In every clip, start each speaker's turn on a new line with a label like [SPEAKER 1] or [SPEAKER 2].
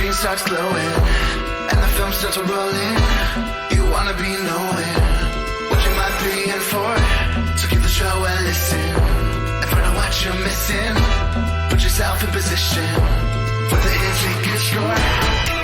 [SPEAKER 1] screen starts glowing, and the film starts rolling. You wanna be knowing what you might be in for. So give the show a listen and find out what you're missing. Put yourself in position for the hits you can score.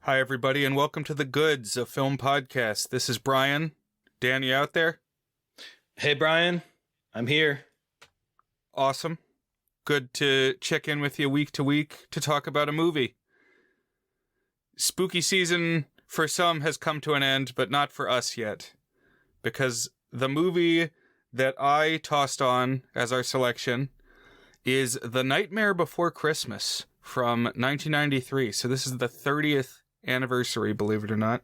[SPEAKER 2] Hi, everybody, and welcome to The Goods, a film podcast. This is Brian. Dan, you out there?
[SPEAKER 3] Hey, Brian. I'm here.
[SPEAKER 2] Awesome. Good to check in with you week to week to talk about a movie. Spooky season for some has come to an end, but not for us yet. Because the movie that I tossed on as our selection is The Nightmare Before Christmas from 1993. So this is the 30th anniversary, believe it or not.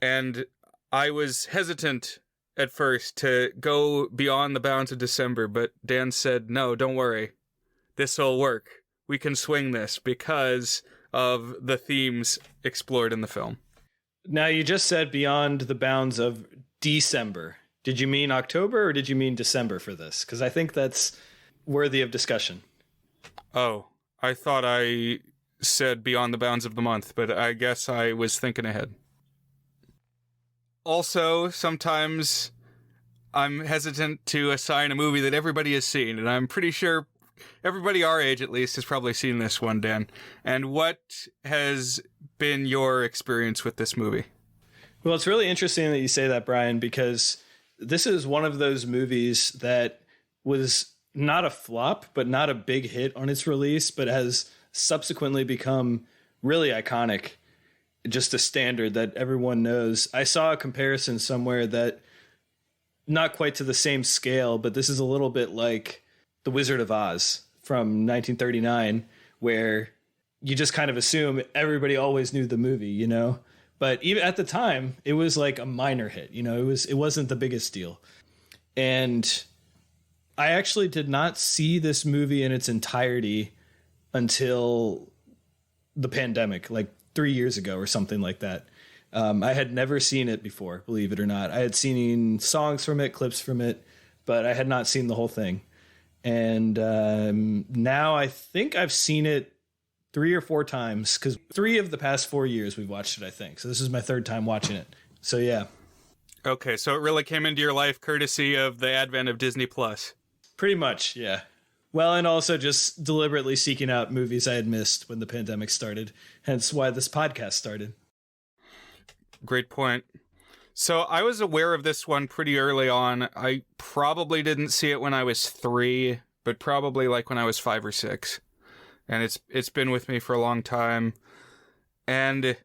[SPEAKER 2] And I was hesitant at first to go beyond the bounds of December, but Dan said, no, don't worry. This'll work. We can swing this because of the themes explored in the film.
[SPEAKER 3] Now, you just said beyond the bounds of December. Did you mean October or did you mean December for this? Because I think that's worthy of discussion.
[SPEAKER 2] Oh, I thought I said beyond the bounds of the month, but I guess I was thinking ahead. Also, sometimes I'm hesitant to assign a movie that everybody has seen, and I'm pretty sure everybody our age, at least, has probably seen this one, Dan. And what has been your experience with this movie?
[SPEAKER 3] Well, it's really interesting that you say that, Brian, because this is one of those movies that was not a flop, but not a big hit on its release, but has subsequently become really iconic, just a standard that everyone knows. I saw a comparison somewhere that not quite to the same scale, but this is a little bit like The Wizard of Oz from 1939, where you just kind of assume everybody always knew the movie, you know? But even at the time, it was like a minor hit, you know, it wasn't the biggest deal. And I actually did not see this movie in its entirety until the pandemic, like 3 years ago or something like that. I had never seen it before, believe it or not. I had seen songs from it, clips from it, but I had not seen the whole thing. And now I think I've seen it 3 or 4 times, because 3 of the past 4 years we've watched it, I think. So this is my 3rd time watching it. So yeah.
[SPEAKER 2] Okay, so it really came into your life courtesy of the advent of Disney Plus.
[SPEAKER 3] Pretty much, yeah. Well, and also just deliberately seeking out movies I had missed when the pandemic started, hence why this podcast started.
[SPEAKER 2] Great point. So I was aware of this one pretty early on. I probably didn't see it when I was 3, but probably like when I was 5 or 6. And it's been with me for a long time. And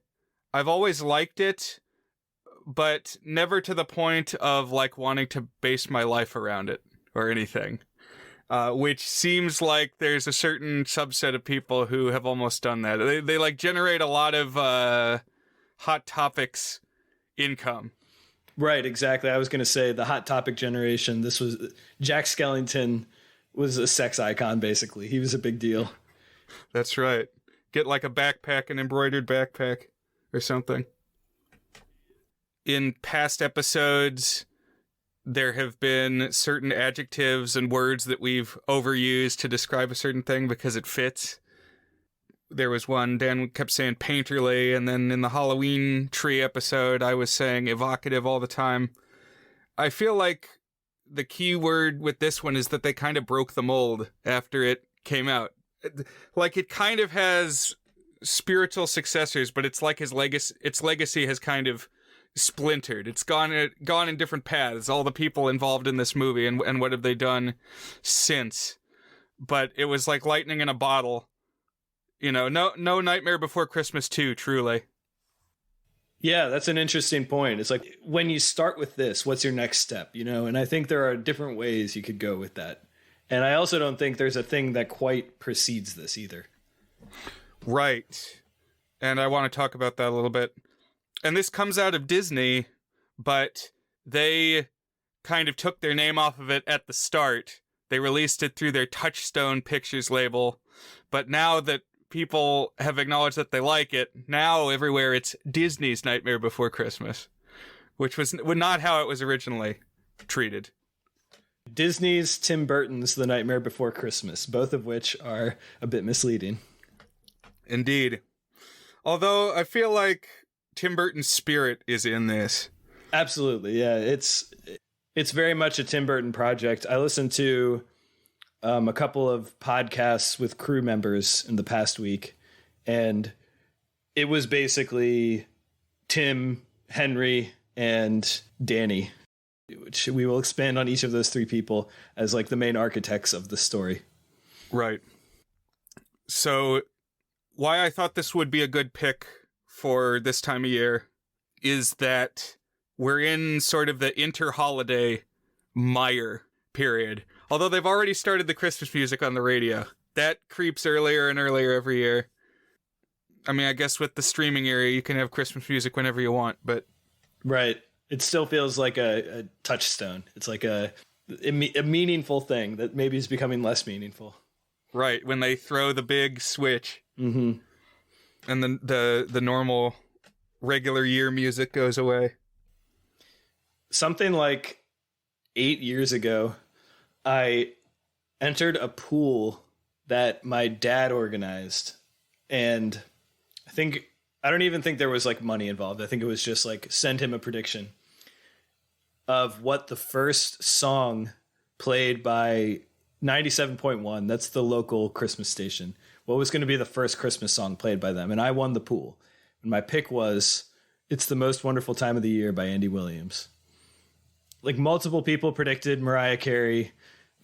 [SPEAKER 2] I've always liked it, but never to the point of like wanting to base my life around it or anything. Which seems like there's a certain subset of people who have almost done that. They like generate a lot of Hot Topics income.
[SPEAKER 3] Right, exactly. I was going to say the Hot Topic generation. This was Jack Skellington was a sex icon, basically. He was a big deal.
[SPEAKER 2] That's right. Get like a backpack, an embroidered backpack or something. In past episodes, there have been certain adjectives and words that we've overused to describe a certain thing because it fits. There was one, Dan kept saying painterly, and then in the Halloween tree episode, I was saying evocative all the time. I feel like the key word with this one is that they kind of broke the mold after it came out. Like, it kind of has spiritual successors, but it's like its legacy has kind of splintered. It's gone in different paths. All the people involved in this movie and what have they done since? But it was like lightning in a bottle. You know, no Nightmare Before Christmas 2, truly.
[SPEAKER 3] Yeah, that's an interesting point. It's like, when you start with this, what's your next step, you know? And I think there are different ways you could go with that. And I also don't think there's a thing that quite precedes this either.
[SPEAKER 2] Right. And I want to talk about that a little bit. And this comes out of Disney, but they kind of took their name off of it at the start. They released it through their Touchstone Pictures label. But now that people have acknowledged that they like it, now everywhere it's Disney's Nightmare Before Christmas, which was not how it was originally treated.
[SPEAKER 3] Disney's Tim Burton's The Nightmare Before Christmas, both of which are a bit misleading.
[SPEAKER 2] Indeed. Although I feel like Tim Burton's spirit is in this.
[SPEAKER 3] Absolutely, yeah. It's very much a Tim Burton project. I listened to a couple of podcasts with crew members in the past week, and it was basically Tim, Henry, and Danny, which we will expand on each of those three people as like the main architects of the story.
[SPEAKER 2] Right. So why I thought this would be a good pick for this time of year is that we're in sort of the inter-holiday mire period. Although they've already started the Christmas music on the radio. That creeps earlier and earlier every year. I mean, I guess with the streaming era, you can have Christmas music whenever you want, but...
[SPEAKER 3] Right. It still feels like a touchstone. It's like a meaningful thing that maybe is becoming less meaningful.
[SPEAKER 2] Right, when they throw the big switch.
[SPEAKER 3] Mm-hmm.
[SPEAKER 2] And the normal regular year music goes away.
[SPEAKER 3] Something like 8 years ago, I entered a pool that my dad organized, and I don't even think there was like money involved. I think it was just like send him a prediction of what the first song played by 97.1, that's the local Christmas station, what was going to be the first Christmas song played by them. And I won the pool. And my pick was It's the Most Wonderful Time of the Year by Andy Williams. Like multiple people predicted Mariah Carey,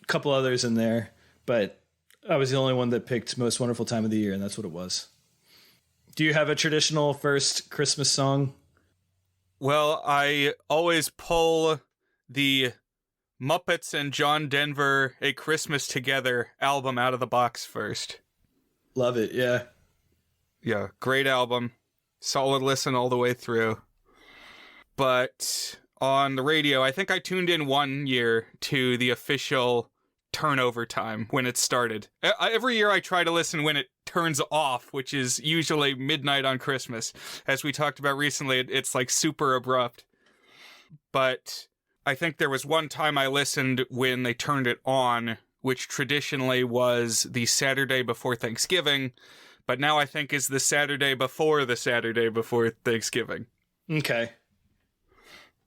[SPEAKER 3] a couple others in there, but I was the only one that picked Most Wonderful Time of the Year, and that's what it was. Do you have a traditional first Christmas song?
[SPEAKER 2] Well, I always pull the Muppets and John Denver A Christmas Together album out of the box first.
[SPEAKER 3] Love it, yeah.
[SPEAKER 2] Yeah, great album. Solid listen all the way through. But on the radio, I think I tuned in one year to the official turnover time when it started. Every year I try to listen when it turns off, which is usually midnight on Christmas. As we talked about recently, it's like super abrupt. But I think there was one time I listened when they turned it on, which traditionally was the Saturday before Thanksgiving, but now I think is the Saturday before Thanksgiving.
[SPEAKER 3] Okay.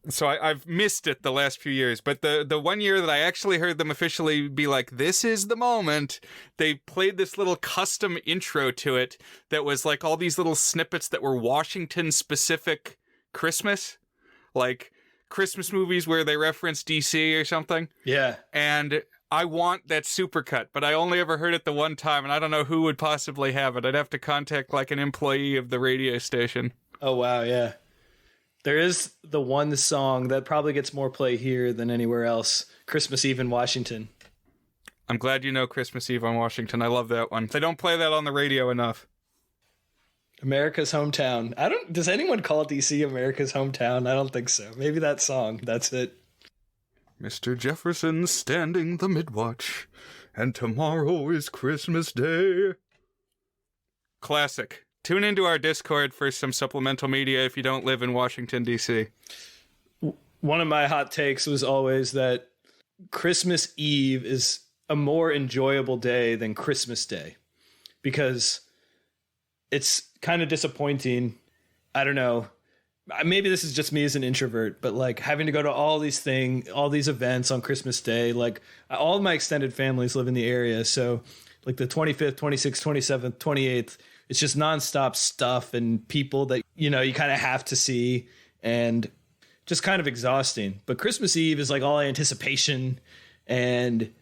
[SPEAKER 2] So I've missed it the last few years, but the one year that I actually heard them officially be like, this is the moment, they played this little custom intro to it that was like all these little snippets that were Washington-specific Christmas, like Christmas movies where they reference DC or something.
[SPEAKER 3] Yeah.
[SPEAKER 2] And I want that supercut, but I only ever heard it the one time, and I don't know who would possibly have it. I'd have to contact like an employee of the radio station.
[SPEAKER 3] Oh, wow, yeah. There is the one song that probably gets more play here than anywhere else, Christmas Eve in Washington.
[SPEAKER 2] I'm glad you know Christmas Eve on Washington. I love that one. They don't play that on the radio enough.
[SPEAKER 3] America's Hometown. Does anyone call DC America's Hometown? I don't think so. Maybe that song. That's it.
[SPEAKER 2] Mr. Jefferson standing the midwatch, and tomorrow is Christmas Day. Classic. Tune into our Discord for some supplemental media if you don't live in Washington, D.C.
[SPEAKER 3] One of my hot takes was always that Christmas Eve is a more enjoyable day than Christmas Day, because it's kind of disappointing. I don't know. Maybe this is just me as an introvert, but like having to go to all these events on Christmas Day, like all of my extended families live in the area. So like the 25th, 26th, 27th, 28th, it's just nonstop stuff and people that, you know, you kind of have to see, and just kind of exhausting. But Christmas Eve is like all anticipation, and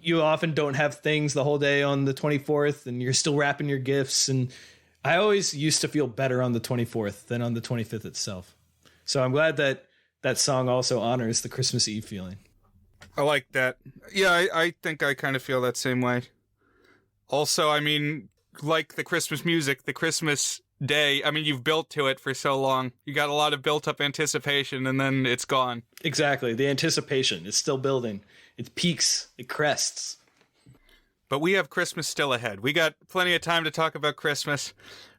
[SPEAKER 3] you often don't have things the whole day on the 24th, and you're still wrapping your gifts. And I always used to feel better on the 24th than on the 25th itself. So I'm glad that that song also honors the Christmas Eve feeling.
[SPEAKER 2] I like that. Yeah, I think I kind of feel that same way. Also, I mean, like the Christmas music, the Christmas day. I mean, you've built to it for so long. You got a lot of built-up anticipation, and then it's gone.
[SPEAKER 3] Exactly. The anticipation. It's still building. It peaks. It crests.
[SPEAKER 2] But we have Christmas still ahead. We got plenty of time to talk about Christmas.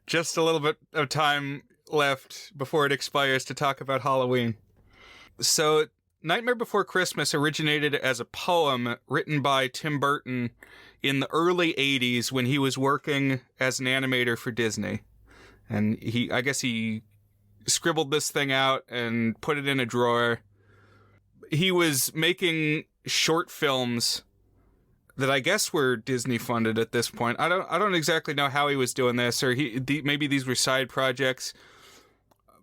[SPEAKER 2] Just a little bit of time left before it expires to talk about Halloween. So, Nightmare Before Christmas originated as a poem written by Tim Burton in the early 80s when he was working as an animator for Disney. And I guess he scribbled this thing out and put it in a drawer. He was making short films that I guess were Disney funded at this point. I don't exactly know how he was doing this, or maybe these were side projects.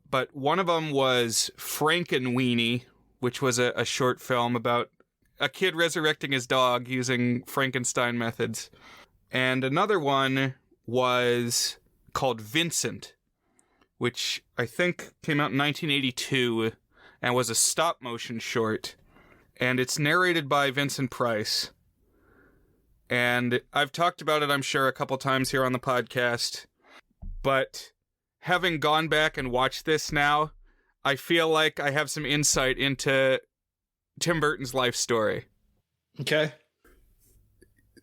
[SPEAKER 2] But one of them was Frankenweenie, which was a short film about a kid resurrecting his dog using Frankenstein methods. And another one was called Vincent, which I think came out in 1982 and was a stop-motion short. And it's narrated by Vincent Price. And I've talked about it, I'm sure, a couple times here on the podcast. But having gone back and watched this now, I feel like I have some insight into Tim Burton's life story.
[SPEAKER 3] Okay.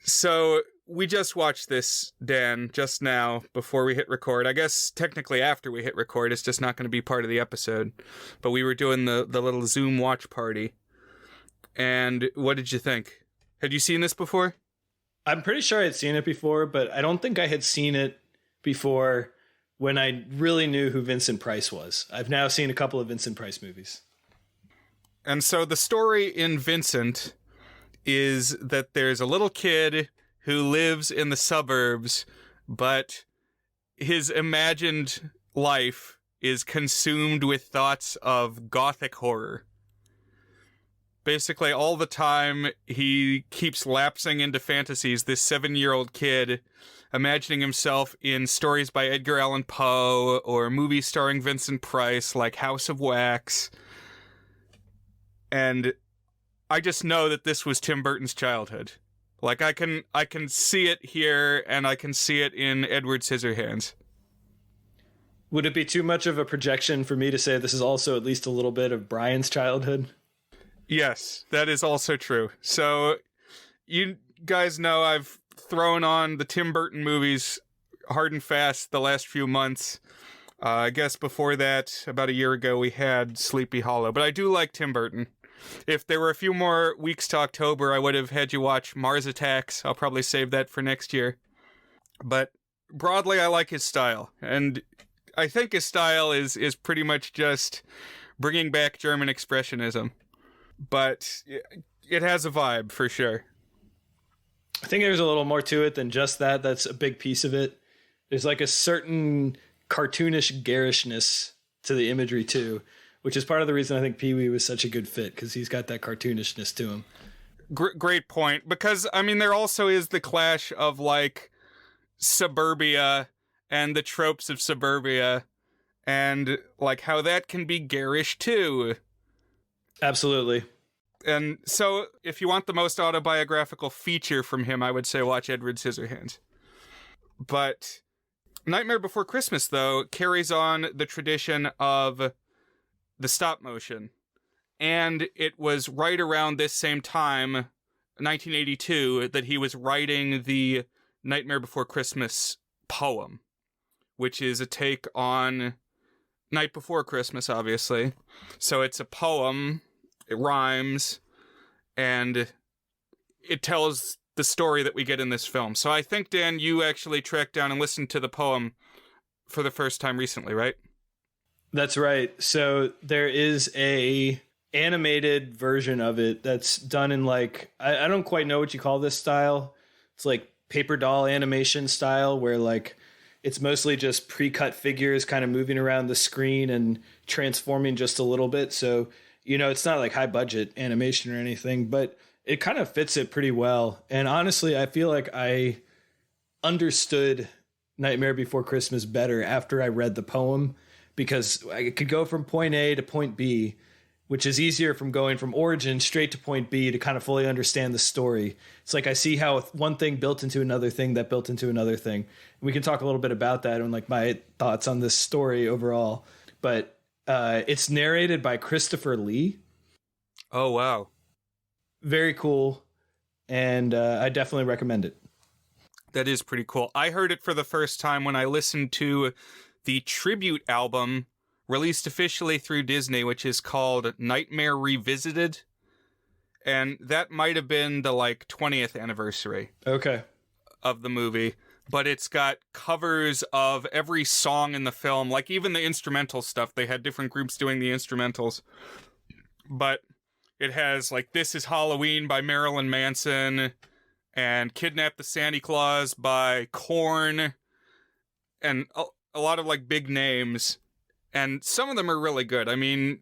[SPEAKER 2] So we just watched this, Dan, just now before we hit record. I guess technically after we hit record, it's just not going to be part of the episode. But we were doing the little Zoom watch party. And what did you think? Had you seen this before?
[SPEAKER 3] I'm pretty sure I'd seen it before, but I don't think I had seen it before when I really knew who Vincent Price was. I've now seen a couple of Vincent Price movies.
[SPEAKER 2] And so the story in Vincent is that there's a little kid who lives in the suburbs, but his imagined life is consumed with thoughts of gothic horror. Basically, all the time, he keeps lapsing into fantasies, this 7-year-old kid imagining himself in stories by Edgar Allan Poe or movies starring Vincent Price like House of Wax. And I just know that this was Tim Burton's childhood. Like, I can see it here, and I can see it in Edward Scissorhands.
[SPEAKER 3] Would it be too much of a projection for me to say this is also at least a little bit of Brian's childhood?
[SPEAKER 2] Yes, that is also true. So, you guys know I've thrown on the Tim Burton movies hard and fast the last few months. I guess before that, about a year ago, we had Sleepy Hollow. But I do like Tim Burton. If there were a few more weeks to October, I would have had you watch Mars Attacks. I'll probably save that for next year. But broadly, I like his style. And I think his style is pretty much just bringing back German Expressionism. But it has a vibe, for sure.
[SPEAKER 3] I think there's a little more to it than just that. That's a big piece of it. There's like a certain cartoonish garishness to the imagery, too, which is part of the reason I think Pee-wee was such a good fit, because he's got that cartoonishness to him.
[SPEAKER 2] Great point. Because, I mean, there also is the clash of, like, suburbia and the tropes of suburbia, and, like, how that can be garish, too.
[SPEAKER 3] Absolutely.
[SPEAKER 2] And so, if you want the most autobiographical feature from him, I would say watch Edward Scissorhands. But Nightmare Before Christmas, though, carries on the tradition of the stop motion. And it was right around this same time, 1982, that he was writing the Nightmare Before Christmas poem, which is a take on Night Before Christmas, obviously. So it's a poem, it rhymes, and it tells the story that we get in this film. So I think, Dan, you actually tracked down and listened to the poem for the first time recently, right?
[SPEAKER 3] That's right. So there is a animated version of it that's done in like, I don't quite know what you call this style. It's like paper doll animation style, where like it's mostly just pre-cut figures kind of moving around the screen and transforming just a little bit. So, you know, it's not like high budget animation or anything, but it kind of fits it pretty well. And honestly, I feel like I understood Nightmare Before Christmas better after I read the poem, because I could go from point A to point B which is easier from going from origin straight to point B to kind of fully understand the story. It's like I see how one thing built into another thing that built into another thing. And we can talk a little bit about that and like my thoughts on this story overall. But it's narrated by Christopher Lee.
[SPEAKER 2] Oh, wow.
[SPEAKER 3] Very cool. And I definitely recommend it.
[SPEAKER 2] That is pretty cool. I heard it for the first time when I listened to the tribute album released officially through Disney, which is called Nightmare Revisited. And that might have been the 20th anniversary of the movie. But it's got covers of every song in the film, like even the instrumental stuff. They had different groups doing the instrumentals. But it has This Is Halloween by Marilyn Manson and Kidnap the Santa Claus by Korn and a lot of big names. And some of them are really good. I mean,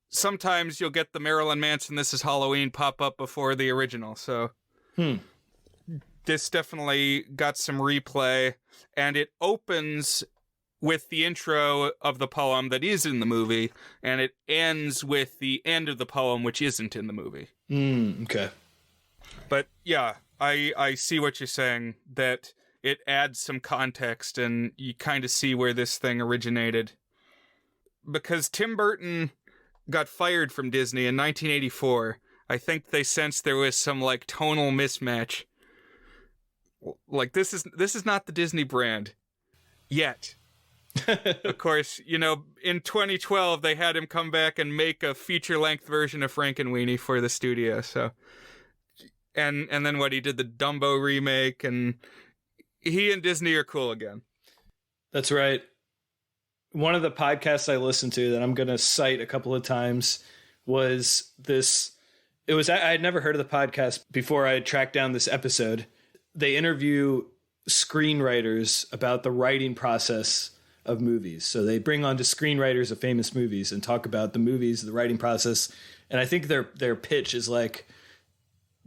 [SPEAKER 2] sometimes you'll get the Marilyn Manson This Is Halloween pop up before the original. So this definitely got some replay. And it opens with the intro of the poem that is in the movie. And it ends with the end of the poem, which isn't in the movie.
[SPEAKER 3] Okay.
[SPEAKER 2] But yeah, I see what you're saying, that it adds some context and you kind of see where this thing originated. Because Tim Burton got fired from Disney in 1984, I think they sensed there was some tonal mismatch. This is not the Disney brand yet. Of course, in 2012 they had him come back and make a feature-length version of Frankenweenie for the studio. So, and then he did the Dumbo remake, and he and Disney are cool again.
[SPEAKER 3] That's right. One of the podcasts I listened to that I'm going to cite a couple of times was this. I had never heard of the podcast before I tracked down this episode. They interview screenwriters about the writing process of movies. So they bring on to screenwriters of famous movies and talk about the movies, the writing process. And I think their pitch is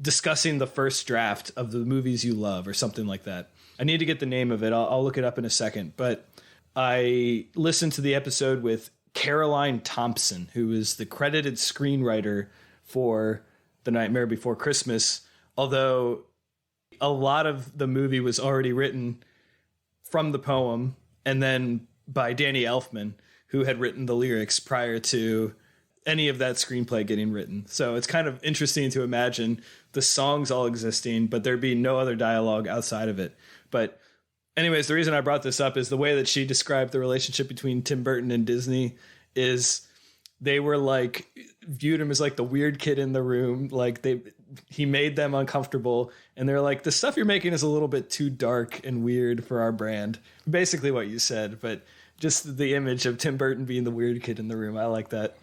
[SPEAKER 3] discussing the first draft of the movies you love or something like that. I need to get the name of it. I'll look it up in a second. But I listened to the episode with Caroline Thompson, who is the credited screenwriter for The Nightmare Before Christmas, although a lot of the movie was already written from the poem and then by Danny Elfman, who had written the lyrics prior to any of that screenplay getting written. So it's kind of interesting to imagine the songs all existing, but there be no other dialogue outside of it. But anyways, the reason I brought this up is the way that she described the relationship between Tim Burton and Disney is they were viewed him as the weird kid in the room. He made them uncomfortable, and they're like, the stuff you're making is a little bit too dark and weird for our brand. Basically what you said, but just the image of Tim Burton being the weird kid in the room. I like that.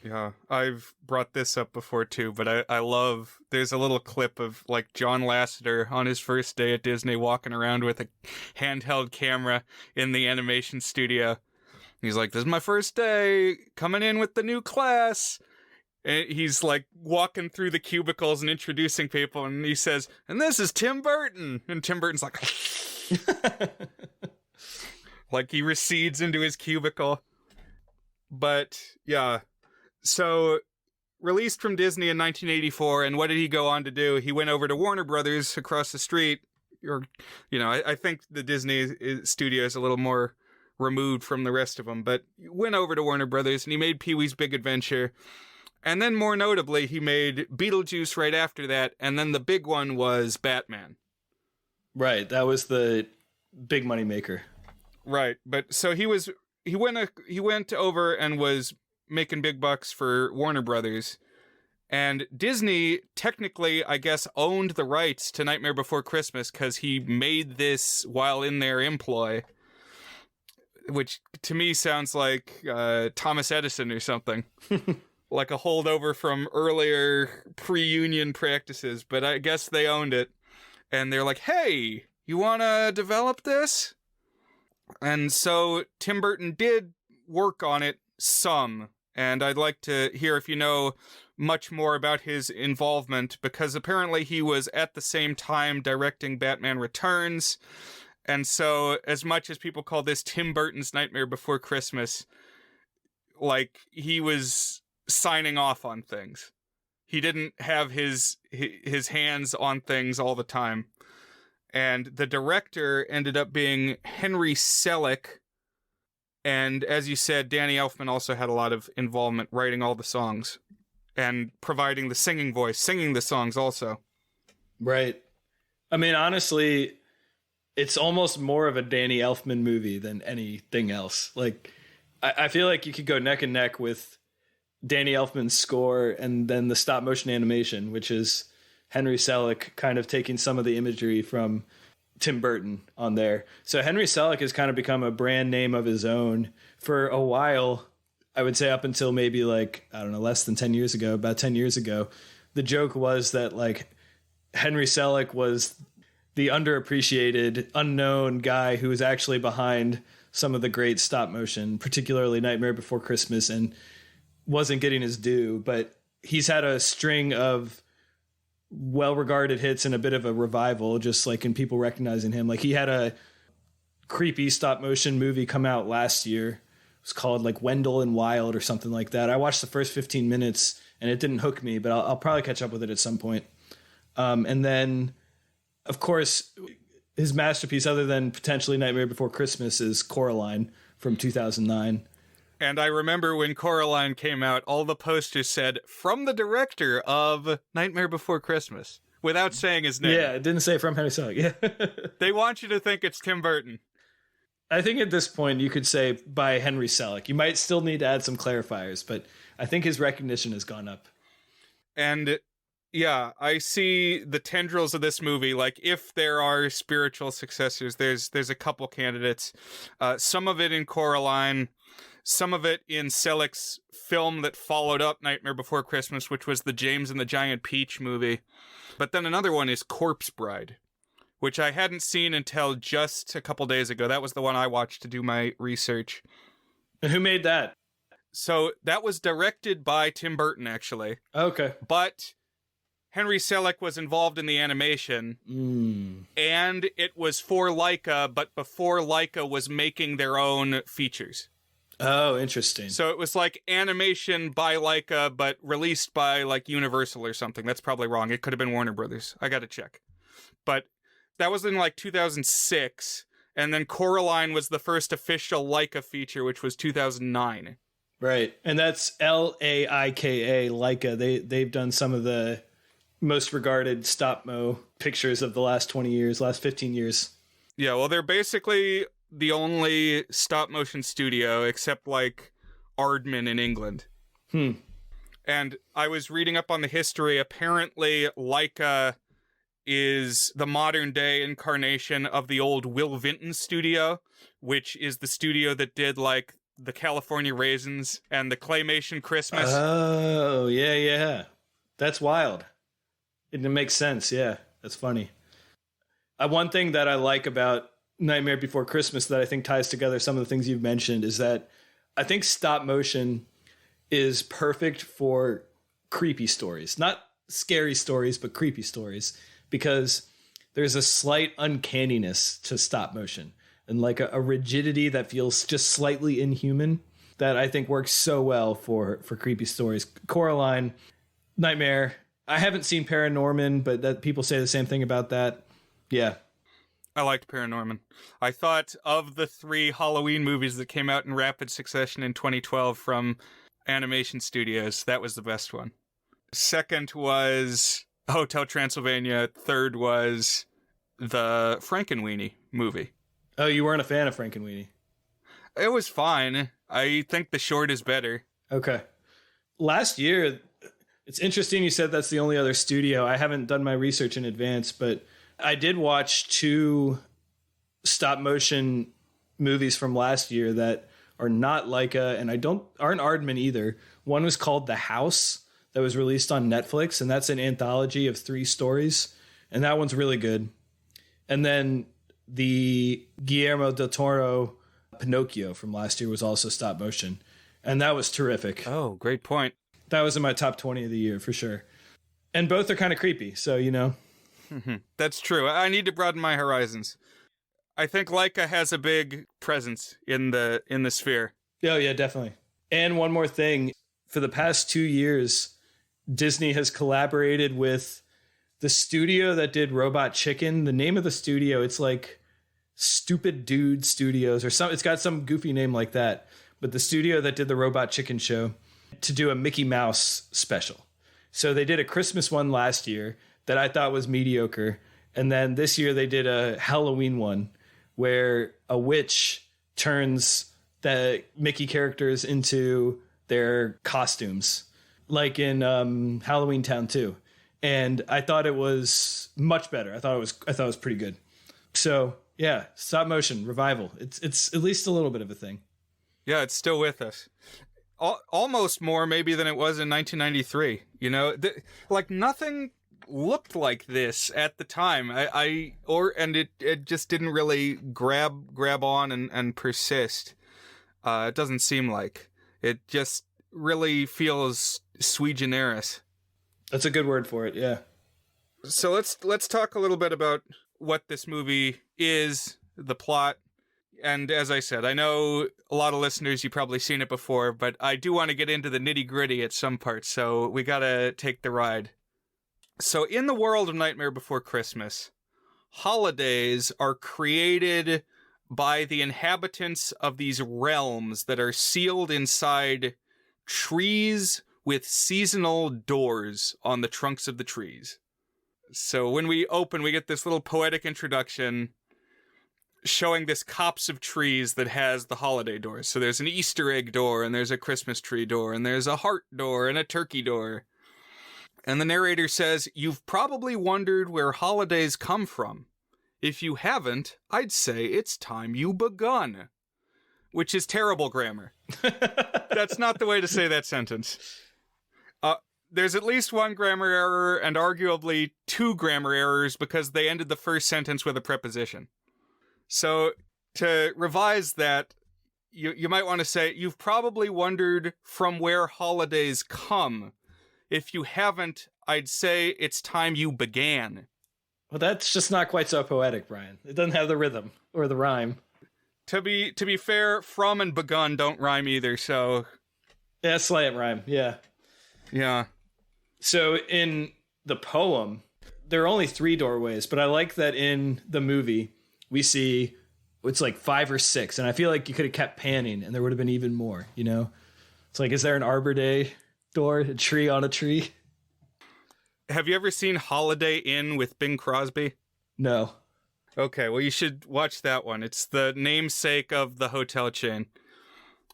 [SPEAKER 2] Yeah, I've brought this up before too, but I love, there's a little clip of John Lasseter on his first day at Disney walking around with a handheld camera in the animation studio. He's like, this is my first day, coming in with the new class. And he's walking through the cubicles and introducing people, and he says, and this is Tim Burton. And Tim Burton's he recedes into his cubicle. But yeah. So, released from Disney in 1984, and what did he go on to do? He went over to Warner Brothers across the street. I think the Disney studio is a little more removed from the rest of them, but he went over to Warner Brothers, and he made Pee-wee's Big Adventure. And then, more notably, he made Beetlejuice right after that, and then the big one was Batman.
[SPEAKER 3] Right, that was the big money maker.
[SPEAKER 2] Right, but so he went over and was making big bucks for Warner Brothers, and Disney technically, I guess, owned the rights to Nightmare Before Christmas because he made this while in their employ, which to me sounds like Thomas Edison or something. Like a holdover from earlier pre-union practices, but I guess they owned it, and they're like, hey, you want to develop this? And so Tim Burton did work on it some, and I'd like to hear if you know much more about his involvement, because apparently he was at the same time directing Batman Returns, and so as much as people call this Tim Burton's Nightmare Before Christmas, he was signing off on things. He didn't have his hands on things all the time. And the director ended up being Henry Selick. And as you said, Danny Elfman also had a lot of involvement writing all the songs and providing the singing voice, singing the songs also.
[SPEAKER 3] Right. I mean, honestly, it's almost more of a Danny Elfman movie than anything else. Like, I feel like you could go neck and neck with Danny Elfman's score and then the stop motion animation, which is Henry Selick kind of taking some of the imagery from Tim Burton on there. So Henry Selick has kind of become a brand name of his own for a while. I would say up until maybe like, I don't know, less than 10 years ago, about 10 years ago. The joke was that like Henry Selick was the underappreciated, unknown guy who was actually behind some of the great stop motion, particularly Nightmare Before Christmas, and wasn't getting his due. But he's had a string of well-regarded hits and a bit of a revival, just like in people recognizing him. Like he had a creepy stop motion movie come out last year. It was called like Wendell and Wild or something like that. I watched the first 15 minutes and it didn't hook me, but I'll probably catch up with it at some point. And then, of course, his masterpiece, other than potentially Nightmare Before Christmas, is Coraline from 2009.
[SPEAKER 2] And I remember when Coraline came out, all the posters said, from the director of Nightmare Before Christmas, without saying his name.
[SPEAKER 3] Yeah, it didn't say from Henry Selick. Yeah.
[SPEAKER 2] They want you to think it's Tim Burton.
[SPEAKER 3] I think at this point you could say by Henry Selick. You might still need to add some clarifiers, but I think his recognition has gone up.
[SPEAKER 2] And yeah, I see the tendrils of this movie. Like, if there are spiritual successors, there's a couple candidates. Some of it in Coraline, some of it in Selick's film that followed up Nightmare Before Christmas, which was the James and the Giant Peach movie. But then another one is Corpse Bride, which I hadn't seen until just a couple days ago. That was the one I watched to do my research.
[SPEAKER 3] And who made that?
[SPEAKER 2] So that was directed by Tim Burton, actually.
[SPEAKER 3] Okay.
[SPEAKER 2] But Henry Selick was involved in the animation, and it was for Leica, but before Leica was making their own features.
[SPEAKER 3] Oh, interesting.
[SPEAKER 2] So it was like animation by Leica, but released by like Universal or something. That's probably wrong. It could have been Warner Brothers. I got to check. But that was in like 2006, and then Coraline was the first official Leica feature, which was 2009.
[SPEAKER 3] Right, and that's Laika, Leica. They've done some of the most regarded stop-mo pictures of the last 20 years, last 15 years.
[SPEAKER 2] Yeah, well, they're basically the only stop-motion studio, except like Aardman in England. And I was reading up on the history. Apparently, Leica is the modern-day incarnation of the old Will Vinton studio, which is the studio that did like the California Raisins and the Claymation Christmas.
[SPEAKER 3] Oh, yeah. That's wild. It makes sense, yeah. That's funny. One thing that I like about Nightmare Before Christmas that I think ties together some of the things you've mentioned is that I think stop motion is perfect for creepy stories. Not scary stories, but creepy stories. Because there's a slight uncanniness to stop motion. And like a rigidity that feels just slightly inhuman that I think works so well for creepy stories. Coraline, Nightmare. I haven't seen Paranorman, but that people say the same thing about that. Yeah.
[SPEAKER 2] I liked Paranorman. I thought of the 3 Halloween movies that came out in rapid succession in 2012 from animation studios, that was the best one. Second was Hotel Transylvania. Third was the Frankenweenie movie.
[SPEAKER 3] Oh, you weren't a fan of Frankenweenie?
[SPEAKER 2] It was fine. I think the short is better.
[SPEAKER 3] Okay. Last year, it's interesting you said that's the only other studio. I haven't done my research in advance, but I did watch 2 stop motion movies from last year that are not Leica and aren't Aardman either. One was called The House that was released on Netflix, and that's an anthology of 3 stories, and that one's really good. And then the Guillermo del Toro Pinocchio from last year was also stop motion, and that was terrific.
[SPEAKER 2] Oh, great point.
[SPEAKER 3] That was in my top 20 of the year for sure. And both are kind of creepy, so you know.
[SPEAKER 2] That's true. I need to broaden my horizons. I think Leica has a big presence in the sphere.
[SPEAKER 3] Oh yeah, definitely. And one more thing, for the past 2 years, Disney has collaborated with the studio that did Robot Chicken. The name of the studio, it's like Stupid Dude Studios or something. It's got some goofy name like that. But the studio that did the Robot Chicken show to do a Mickey Mouse special. So they did a Christmas one last year that I thought was mediocre. And then this year they did a Halloween one where a witch turns the Mickey characters into their costumes, like in Halloween Town 2. And I thought it was much better. I thought it was pretty good. So yeah, stop motion revival. It's at least a little bit of a thing.
[SPEAKER 2] Yeah, it's still with us. Almost more maybe than it was in 1993. You know, like nothing looked like this at the time. It just didn't really grab on and persist. It doesn't seem like it. Just really feels sui generis.
[SPEAKER 3] That's a good word for it. Yeah.
[SPEAKER 2] So let's talk a little bit about what this movie is, the plot. And as I said, I know a lot of listeners, you've probably seen it before, but I do want to get into the nitty-gritty at some parts, so we gotta take the ride. So in the world of Nightmare Before Christmas, holidays are created by the inhabitants of these realms that are sealed inside trees with seasonal doors on the trunks of the trees. So when we open, we get this little poetic introduction showing this copse of trees that has the holiday doors. So there's an Easter egg door, and there's a Christmas tree door, and there's a heart door, and a turkey door. And the narrator says, "You've probably wondered where holidays come from. If you haven't, I'd say it's time you begun." Which is terrible grammar. That's not the way to say that sentence. There's at least one grammar error, and arguably 2 grammar errors, because they ended the first sentence with a preposition. So, to revise that, you might want to say, "You've probably wondered from where holidays come. If you haven't, I'd say it's time you began."
[SPEAKER 3] Well, that's just not quite so poetic, Brian. It doesn't have the rhythm or the rhyme.
[SPEAKER 2] To be fair, from and begun don't rhyme either, so...
[SPEAKER 3] Yeah, slight rhyme, yeah.
[SPEAKER 2] Yeah.
[SPEAKER 3] So in the poem, there are only 3 doorways, but I like that in the movie, we see it's like 5 or 6, and I feel like you could have kept panning, and there would have been even more, you know? It's like, is there an Arbor Day door, a tree on a tree?
[SPEAKER 2] Have you ever seen Holiday Inn with Bing Crosby?
[SPEAKER 3] No.
[SPEAKER 2] Okay, well, you should watch that one. It's the namesake of the hotel chain.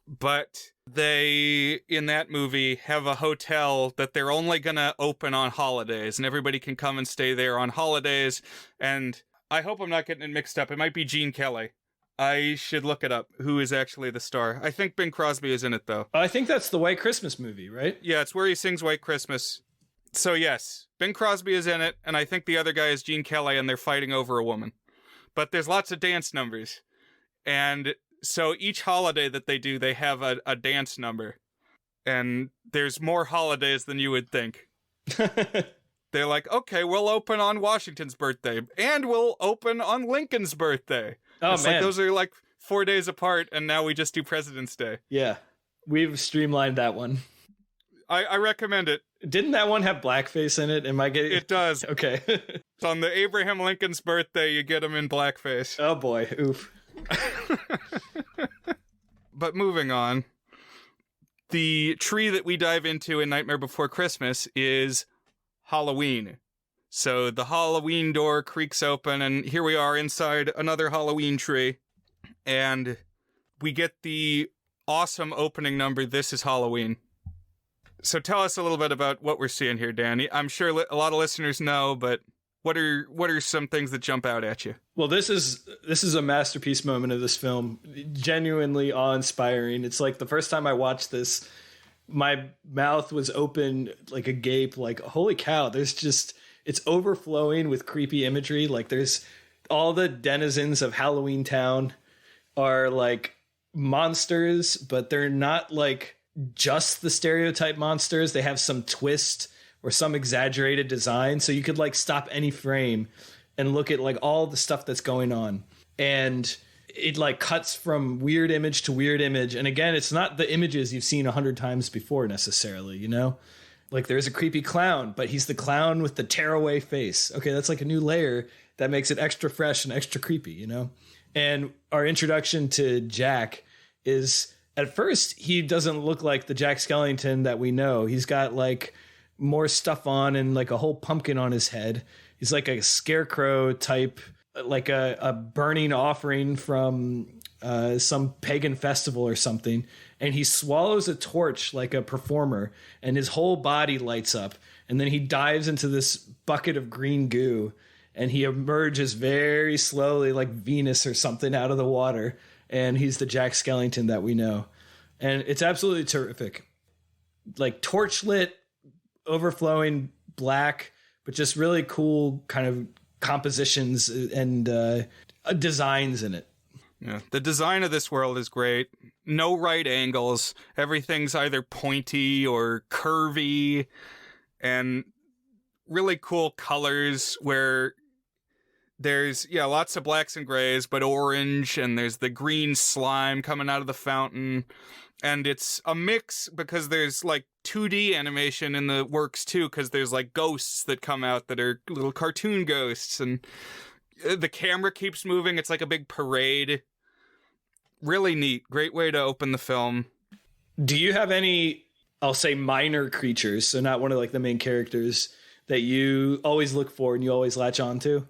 [SPEAKER 2] But they, in that movie, have a hotel that they're only gonna open on holidays, and everybody can come and stay there on holidays. And I hope I'm not getting it mixed up. It might be Gene Kelly. I should look it up, who is actually the star. I think Bing Crosby is in it, though.
[SPEAKER 3] I think that's the White Christmas movie, right?
[SPEAKER 2] Yeah, it's where he sings White Christmas. So yes, Bing Crosby is in it, and I think the other guy is Gene Kelly, and they're fighting over a woman. But there's lots of dance numbers. And so each holiday that they do, they have a dance number. And there's more holidays than you would think. They're like, okay, we'll open on Washington's birthday, and we'll open on Lincoln's birthday.
[SPEAKER 3] Oh,
[SPEAKER 2] it's
[SPEAKER 3] man.
[SPEAKER 2] like those are like 4 days apart, and now we just do President's Day.
[SPEAKER 3] Yeah, we've streamlined that one.
[SPEAKER 2] I recommend it.
[SPEAKER 3] Didn't that one have blackface in it? Am I getting...
[SPEAKER 2] It does.
[SPEAKER 3] Okay.
[SPEAKER 2] On the Abraham Lincoln's birthday, you get him in blackface.
[SPEAKER 3] Oh boy, oof.
[SPEAKER 2] But moving on, the tree that we dive into in Nightmare Before Christmas is Halloween. So the Halloween door creaks open, and here we are inside another Halloween tree. And we get the awesome opening number, This Is Halloween. So tell us a little bit about what we're seeing here, Danny. I'm sure a lot of listeners know, but what are some things that jump out at you?
[SPEAKER 3] Well, this is a masterpiece moment of this film. Genuinely awe-inspiring. It's like the first time I watched this, my mouth was open like a gape, like, holy cow, it's overflowing with creepy imagery. Like, there's all the denizens of Halloween Town are like monsters, but they're not like just the stereotype monsters. They have some twist or some exaggerated design. So you could like stop any frame and look at like all the stuff that's going on. And it like cuts from weird image to weird image. And again, it's not the images you've seen 100 times before necessarily, you know? Like there's a creepy clown, but he's the clown with the tearaway face. Okay, that's like a new layer that makes it extra fresh and extra creepy, you know? And our introduction to Jack is, at first, he doesn't look like the Jack Skellington that we know. He's got like more stuff on and like a whole pumpkin on his head. He's like a scarecrow type, like a burning offering from some pagan festival or something. And he swallows a torch like a performer, and his whole body lights up. And then he dives into this bucket of green goo, and he emerges very slowly like Venus or something out of the water. And he's the Jack Skellington that we know. And it's absolutely terrific. Like torchlit, overflowing black, but just really cool kind of compositions and designs in it.
[SPEAKER 2] Yeah, the design of this world is great. No right angles. Everything's either pointy or curvy, and really cool colors where there's, lots of blacks and grays, but orange, and there's the green slime coming out of the fountain. And it's a mix because there's like 2D animation in the works too, because there's like ghosts that come out that are little cartoon ghosts, and the camera keeps moving. It's like a big parade. Really neat. Great way to open the film.
[SPEAKER 3] Do you have any, I'll say, minor creatures, so not one of like the main characters, that you always look for and you always latch on to?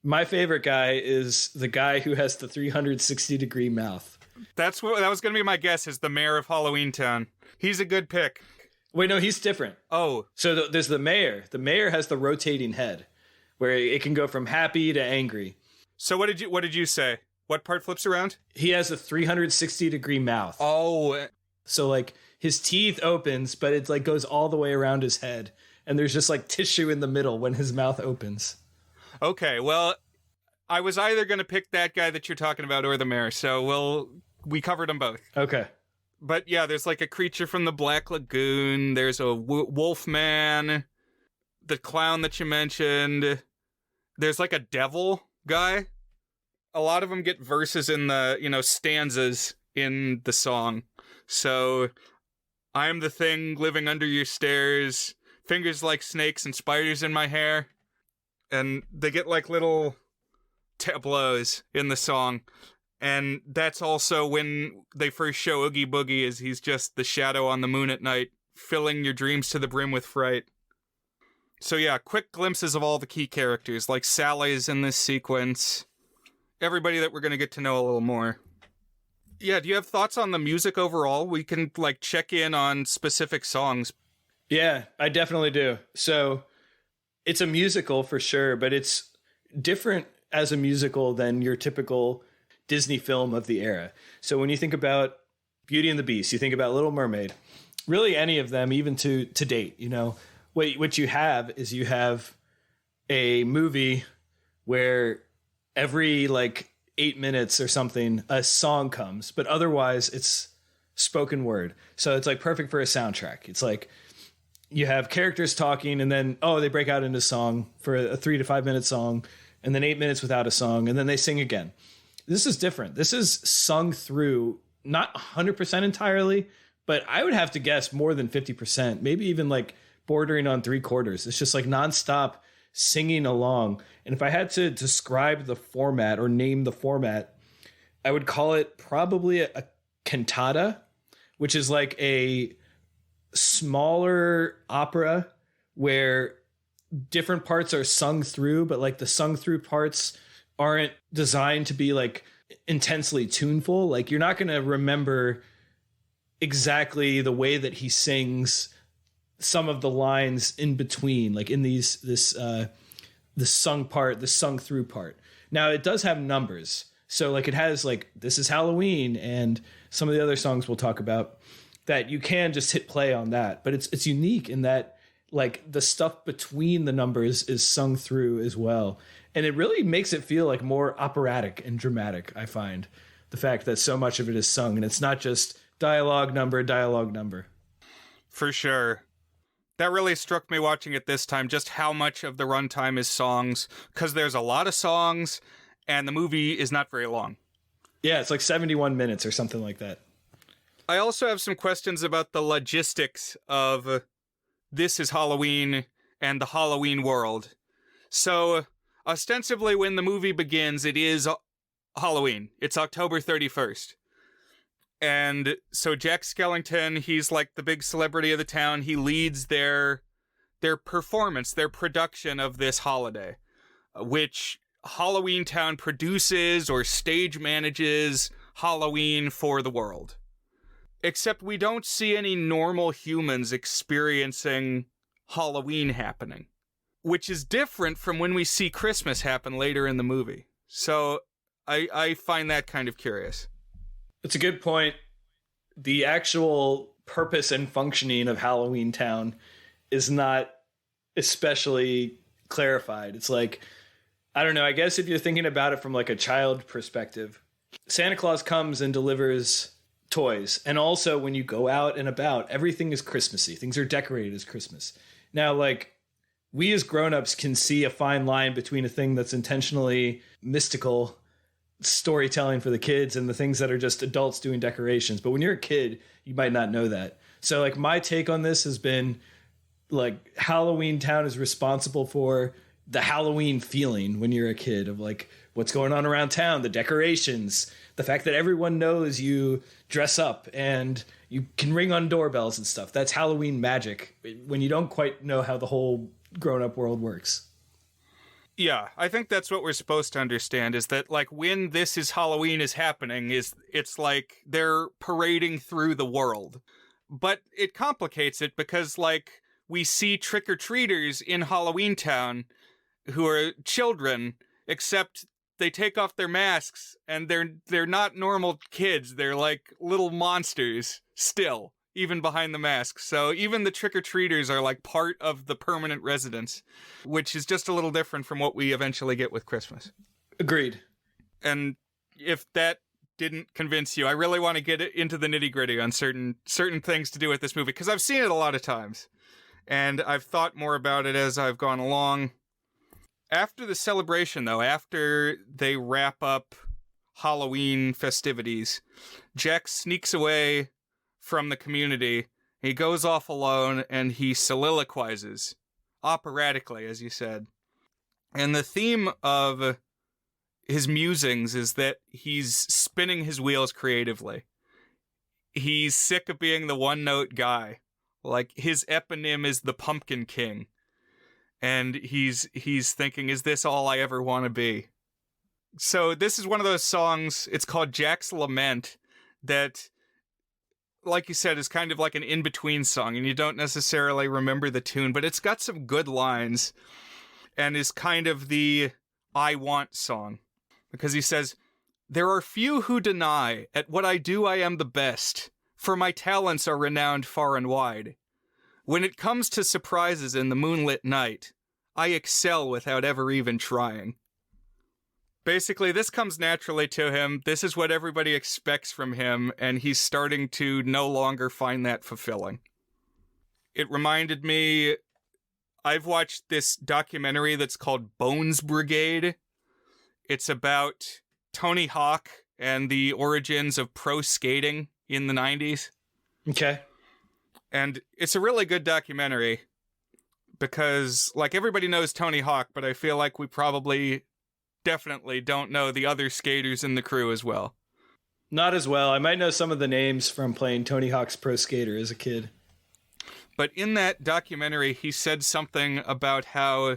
[SPEAKER 3] My favorite guy is the guy who has the 360-degree mouth.
[SPEAKER 2] That was going to be my guess, is the mayor of Halloween Town. He's a good pick.
[SPEAKER 3] Wait, no, he's different.
[SPEAKER 2] Oh.
[SPEAKER 3] So there's the mayor. The mayor has the rotating head, where it can go from happy to angry.
[SPEAKER 2] So what did you say? What part flips around?
[SPEAKER 3] He has a 360-degree mouth.
[SPEAKER 2] Oh.
[SPEAKER 3] So like his teeth opens, but it like goes all the way around his head, and there's just like tissue in the middle when his mouth opens.
[SPEAKER 2] Okay, well, I was either going to pick that guy that you're talking about or the mayor, so we covered them both.
[SPEAKER 3] Okay.
[SPEAKER 2] But yeah, there's like a creature from the Black Lagoon. There's a wolf man, the clown that you mentioned. There's like a devil guy. A lot of them get verses in the, stanzas in the song. So, I'm the thing living under your stairs, fingers like snakes and spiders in my hair. And they get like little tableaus in the song. And that's also when they first show Oogie Boogie, as he's just the shadow on the moon at night, filling your dreams to the brim with fright. So yeah, quick glimpses of all the key characters, like Sally's in this sequence. Everybody that we're going to get to know a little more. Yeah, do you have thoughts on the music overall? We can like check in on specific songs.
[SPEAKER 3] Yeah, I definitely do. So it's a musical for sure, but it's different as a musical than your typical Disney film of the era. So when you think about Beauty and the Beast, you think about Little Mermaid, really any of them, even to date, what you have is you have a movie where every like 8 minutes or something, a song comes, but otherwise it's spoken word. So it's like perfect for a soundtrack. It's like you have characters talking and then, they break out into song for a 3 to 5 minute song, and then 8 minutes without a song, and then they sing again. This is different. This is sung through, not 100% entirely, but I would have to guess more than 50%, maybe even like bordering on 3/4. It's just like nonstop singing along. And if I had to describe the format or name the format, I would call it probably a cantata, which is like a smaller opera where different parts are sung through, but like the sung through parts aren't designed to be like intensely tuneful. Like you're not going to remember exactly the way that he sings some of the lines in between, like in the sung part, the sung through part. Now it does have numbers. So like it has like This Is Halloween and some of the other songs we'll talk about that you can just hit play on that. But it's unique in that like the stuff between the numbers is sung through as well. And it really makes it feel like more operatic and dramatic, I find. The fact that so much of it is sung and it's not just dialogue number.
[SPEAKER 2] For sure. That really struck me watching it this time, just how much of the runtime is songs, because there's a lot of songs and the movie is not very long.
[SPEAKER 3] Yeah, it's like 71 minutes or something like that.
[SPEAKER 2] I also have some questions about the logistics of This Is Halloween and the Halloween world. So, ostensibly, when the movie begins, it is Halloween. It's October 31st. And so Jack Skellington, he's like the big celebrity of the town. He leads their performance, their production of this holiday, which Halloween Town produces or stage manages Halloween for the world. Except we don't see any normal humans experiencing Halloween happening, which is different from when we see Christmas happen later in the movie. So I find that kind of curious.
[SPEAKER 3] It's a good point. The actual purpose and functioning of Halloween Town is not especially clarified. It's like, I don't know, I guess if you're thinking about it from like a child perspective, Santa Claus comes and delivers toys. And also when you go out and about, everything is Christmassy. Things are decorated as Christmas. Now, like, we as grown-ups can see a fine line between a thing that's intentionally mystical storytelling for the kids and the things that are just adults doing decorations. But when you're a kid, you might not know that. So like my take on this has been like Halloween Town is responsible for the Halloween feeling when you're a kid of like what's going on around town, the decorations, the fact that everyone knows you dress up and you can ring on doorbells and stuff. That's Halloween magic when you don't quite know how the whole grown-up world works.
[SPEAKER 2] Yeah, I think that's what we're supposed to understand, is that, like, when This Is Halloween is happening, it's like they're parading through the world. But it complicates it because, like, we see trick-or-treaters in Halloween Town who are children, except they take off their masks, and they're not normal kids. They're, like, little monsters still, even behind the masks. So even the trick-or-treaters are like part of the permanent residents, which is just a little different from what we eventually get with Christmas.
[SPEAKER 3] Agreed.
[SPEAKER 2] And if that didn't convince you, I really want to get into the nitty-gritty on certain things to do with this movie, because I've seen it a lot of times, and I've thought more about it as I've gone along. After the celebration, though, after they wrap up Halloween festivities, Jack sneaks away from the community. He goes off alone and he soliloquizes operatically, as you said. And the theme of his musings is that he's spinning his wheels creatively. He's sick of being the one-note guy. Like, his eponym is the Pumpkin King. And he's thinking, is this all I ever want to be? So this is one of those songs, it's called Jack's Lament, that, like you said, is kind of like an in-between song, and you don't necessarily remember the tune, but it's got some good lines, and is kind of the I want song. Because he says, "There are few who deny, at what I do I am the best, for my talents are renowned far and wide. When it comes to surprises in the moonlit night, I excel without ever even trying." Basically, this comes naturally to him. This is what everybody expects from him, and he's starting to no longer find that fulfilling. It reminded me, I've watched this documentary that's called Bones Brigade. It's about Tony Hawk and the origins of pro skating in the 90s.
[SPEAKER 3] Okay.
[SPEAKER 2] And it's a really good documentary because, like, everybody knows Tony Hawk, but I feel like we probably definitely don't know the other skaters in the crew as well.
[SPEAKER 3] Not as well. I might know some of the names from playing Tony Hawk's Pro Skater as a kid.
[SPEAKER 2] But in that documentary, he said something about how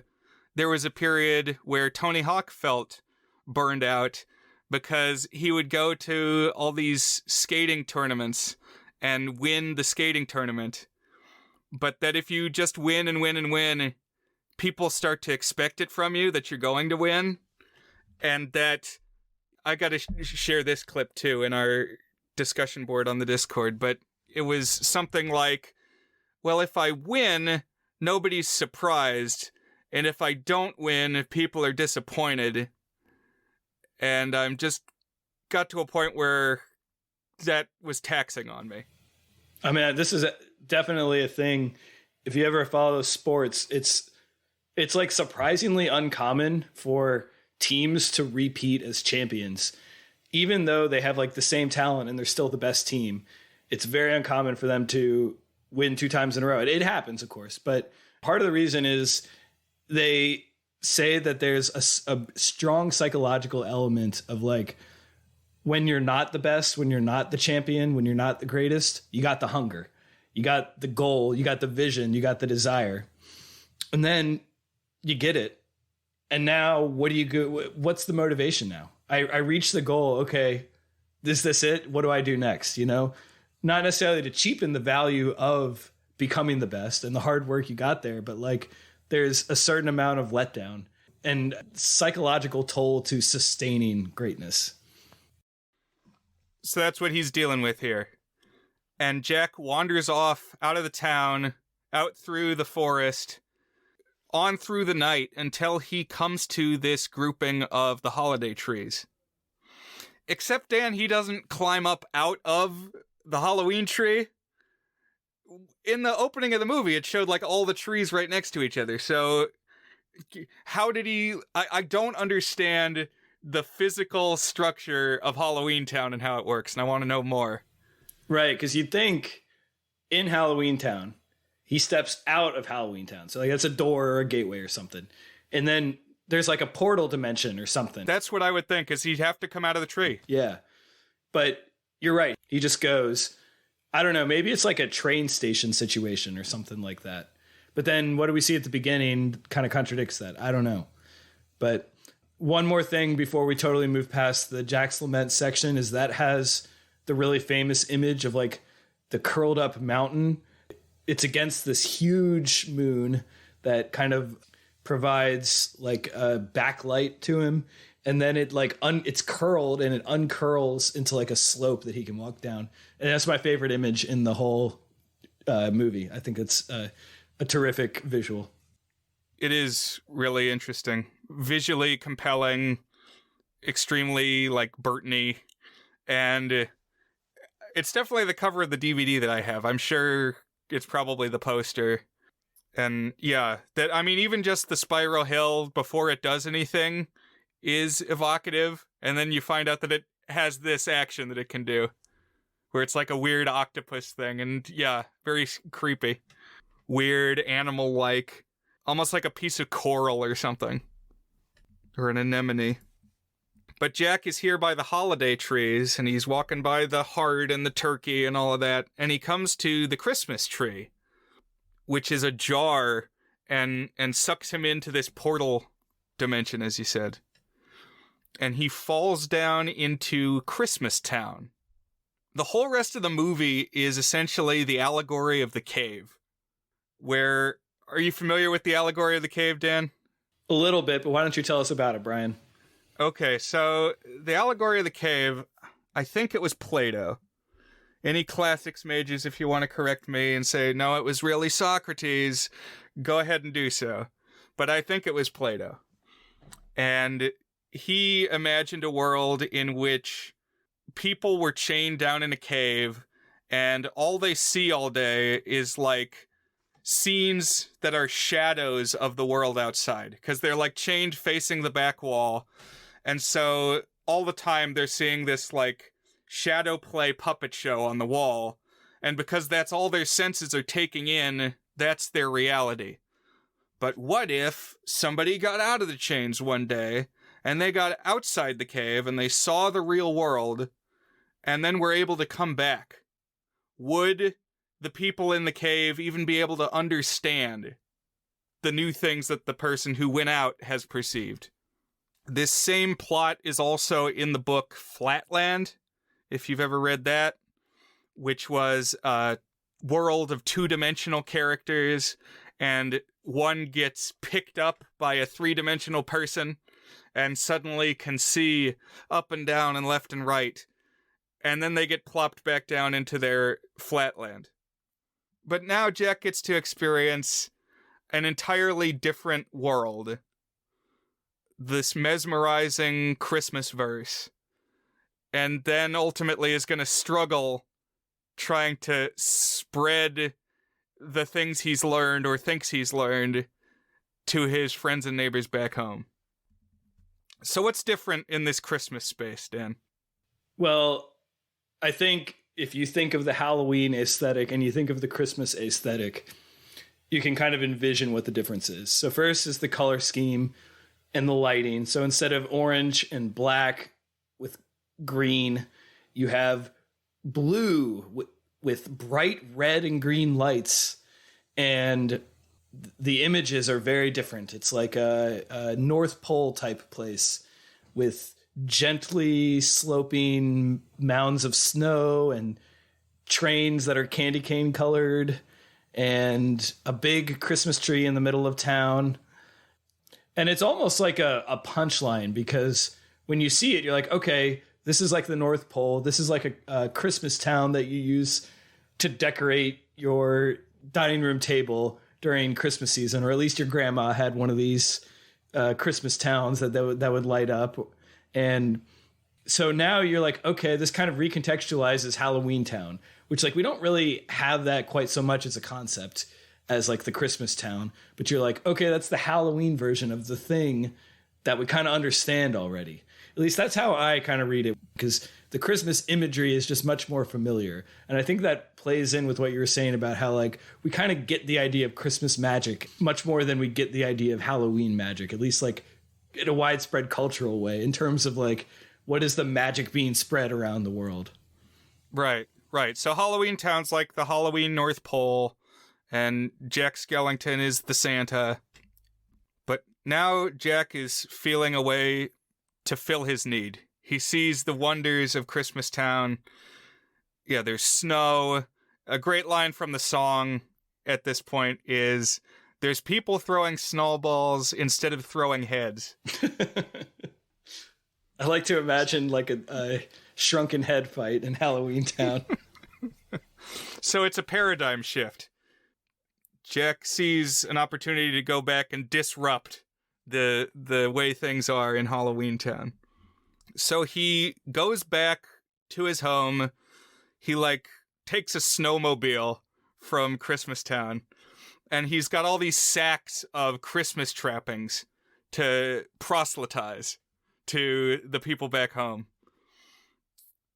[SPEAKER 2] there was a period where Tony Hawk felt burned out because he would go to all these skating tournaments and win the skating tournament. But that if you just win and win and win, people start to expect it from you, that you're going to win. And that, I got to share this clip too in our discussion board on the Discord, but it was something like, well, if I win, nobody's surprised. And if I don't win, people are disappointed. And I'm just got to a point where that was taxing on me.
[SPEAKER 3] I mean, this is definitely a thing. If you ever follow sports, it's like surprisingly uncommon for teams to repeat as champions. even though they have like the same talent and they're still the best team, it's very uncommon for them to win 2 times in a row. It happens, of course, but part of the reason is they say that there's a strong psychological element of like, when you're not the best, when you're not the champion, when you're not the greatest, you got the hunger, you got the goal, you got the vision, you got the desire. And then you get it. And now what do you go? What's the motivation now? I reached the goal. Okay. Is this it? What do I do next? You know, not necessarily to cheapen the value of becoming the best and the hard work you got there, but like there's a certain amount of letdown and psychological toll to sustaining greatness.
[SPEAKER 2] So that's what he's dealing with here. And Jack wanders off out of the town, out through the forest, on through the night until he comes to this grouping of the holiday trees. Except, Dan, he doesn't climb up out of the Halloween tree. In the opening of the movie, it showed like all the trees right next to each other. So how did he... I don't understand the physical structure of Halloween Town and how it works, and I want to know more.
[SPEAKER 3] Right, because you'd think in Halloween Town, he steps out of Halloween Town. So like that's a door or a gateway or something. And then there's like a portal dimension or something.
[SPEAKER 2] That's what I would think, is he'd have to come out of the tree.
[SPEAKER 3] Yeah. But you're right. He just goes, I don't know, maybe it's like a train station situation or something like that. But then what do we see at the beginning kind of contradicts that. I don't know. But one more thing before we totally move past the Jack's Lament section is that has the really famous image of like the curled up mountain. It's against this huge moon that kind of provides like a backlight to him. And then it like it's curled and it uncurls into like a slope that he can walk down. And that's my favorite image in the whole movie. I think it's a terrific visual.
[SPEAKER 2] It is really interesting. Visually compelling, extremely like Burton-y, and it's definitely the cover of the DVD that I have. I'm sure it's probably the poster. And yeah, that, I mean, even just the spiral hill before it does anything is evocative, and then you find out that it has this action that it can do, where it's like a weird octopus thing, and yeah, very creepy. Weird, animal-like, almost like a piece of coral or something. Or an anemone. But Jack is here by the holiday trees, and he's walking by the heart and the turkey and all of that, and he comes to the Christmas tree, which is ajar and sucks him into this portal dimension, as you said. And he falls down into Christmas Town. The whole rest of the movie is essentially the allegory of the cave. Where, are you familiar with the allegory of the cave, Dan?
[SPEAKER 3] A little bit, but why don't you tell us about it, Brian?
[SPEAKER 2] Okay, so the allegory of the cave, I think it was Plato. Any classics mages, if you want to correct me and say, no, it was really Socrates, go ahead and do so. But I think it was Plato. And he imagined a world in which people were chained down in a cave, and all they see all day is like scenes that are shadows of the world outside, because they're like chained facing the back wall. And so all the time they're seeing this like shadow play puppet show on the wall. And because that's all their senses are taking in, that's their reality. But what if somebody got out of the chains one day and they got outside the cave and they saw the real world and then were able to come back? Would the people in the cave even be able to understand the new things that the person who went out has perceived? This same plot is also in the book Flatland, if you've ever read that, which was a world of two-dimensional characters, and one gets picked up by a three-dimensional person and suddenly can see up and down and left and right, and then they get plopped back down into their flatland. But now Jack gets to experience an entirely different world. This mesmerizing Christmas verse. And then ultimately is going to struggle trying to spread the things he's learned or thinks he's learned to his friends and neighbors back home. So what's different in this Christmas space, Dan?
[SPEAKER 3] Well, I think if you think of the Halloween aesthetic and you think of the Christmas aesthetic, you can kind of envision what the difference is. So first is the color scheme and the lighting. So instead of orange and black with green, you have blue with bright red and green lights. And the images are very different. It's like a North Pole type place with gently sloping mounds of snow and trains that are candy cane colored and a big Christmas tree in the middle of town. And it's almost like a punchline, because when you see it, you're like, okay, this is like the North Pole. This is like a Christmas town that you use to decorate your dining room table during Christmas season, or at least your grandma had one of these Christmas towns that would light up. And so now you're like, okay, this kind of recontextualizes Halloween Town, which like we don't really have that quite so much as a concept as like the Christmas Town. But you're like, okay, that's the Halloween version of the thing that we kind of understand already. At least that's how I kind of read it, because the Christmas imagery is just much more familiar. And I think that plays in with what you were saying about how like we kind of get the idea of Christmas magic much more than we get the idea of Halloween magic, at least like in a widespread cultural way, in terms of like, what is the magic being spread around the world?
[SPEAKER 2] Right. So Halloween Town's like the Halloween North Pole, and Jack Skellington is the Santa. But now Jack is feeling a way to fill his need. He sees the wonders of Christmas Town. Yeah, there's snow. A great line from the song at this point is, there's people throwing snowballs instead of throwing heads.
[SPEAKER 3] I like to imagine like a shrunken head fight in Halloween Town.
[SPEAKER 2] So it's a paradigm shift. Jack sees an opportunity to go back and disrupt the way things are in Halloween Town. So he goes back to his home. He like takes a snowmobile from Christmas Town, and he's got all these sacks of Christmas trappings to proselytize to the people back home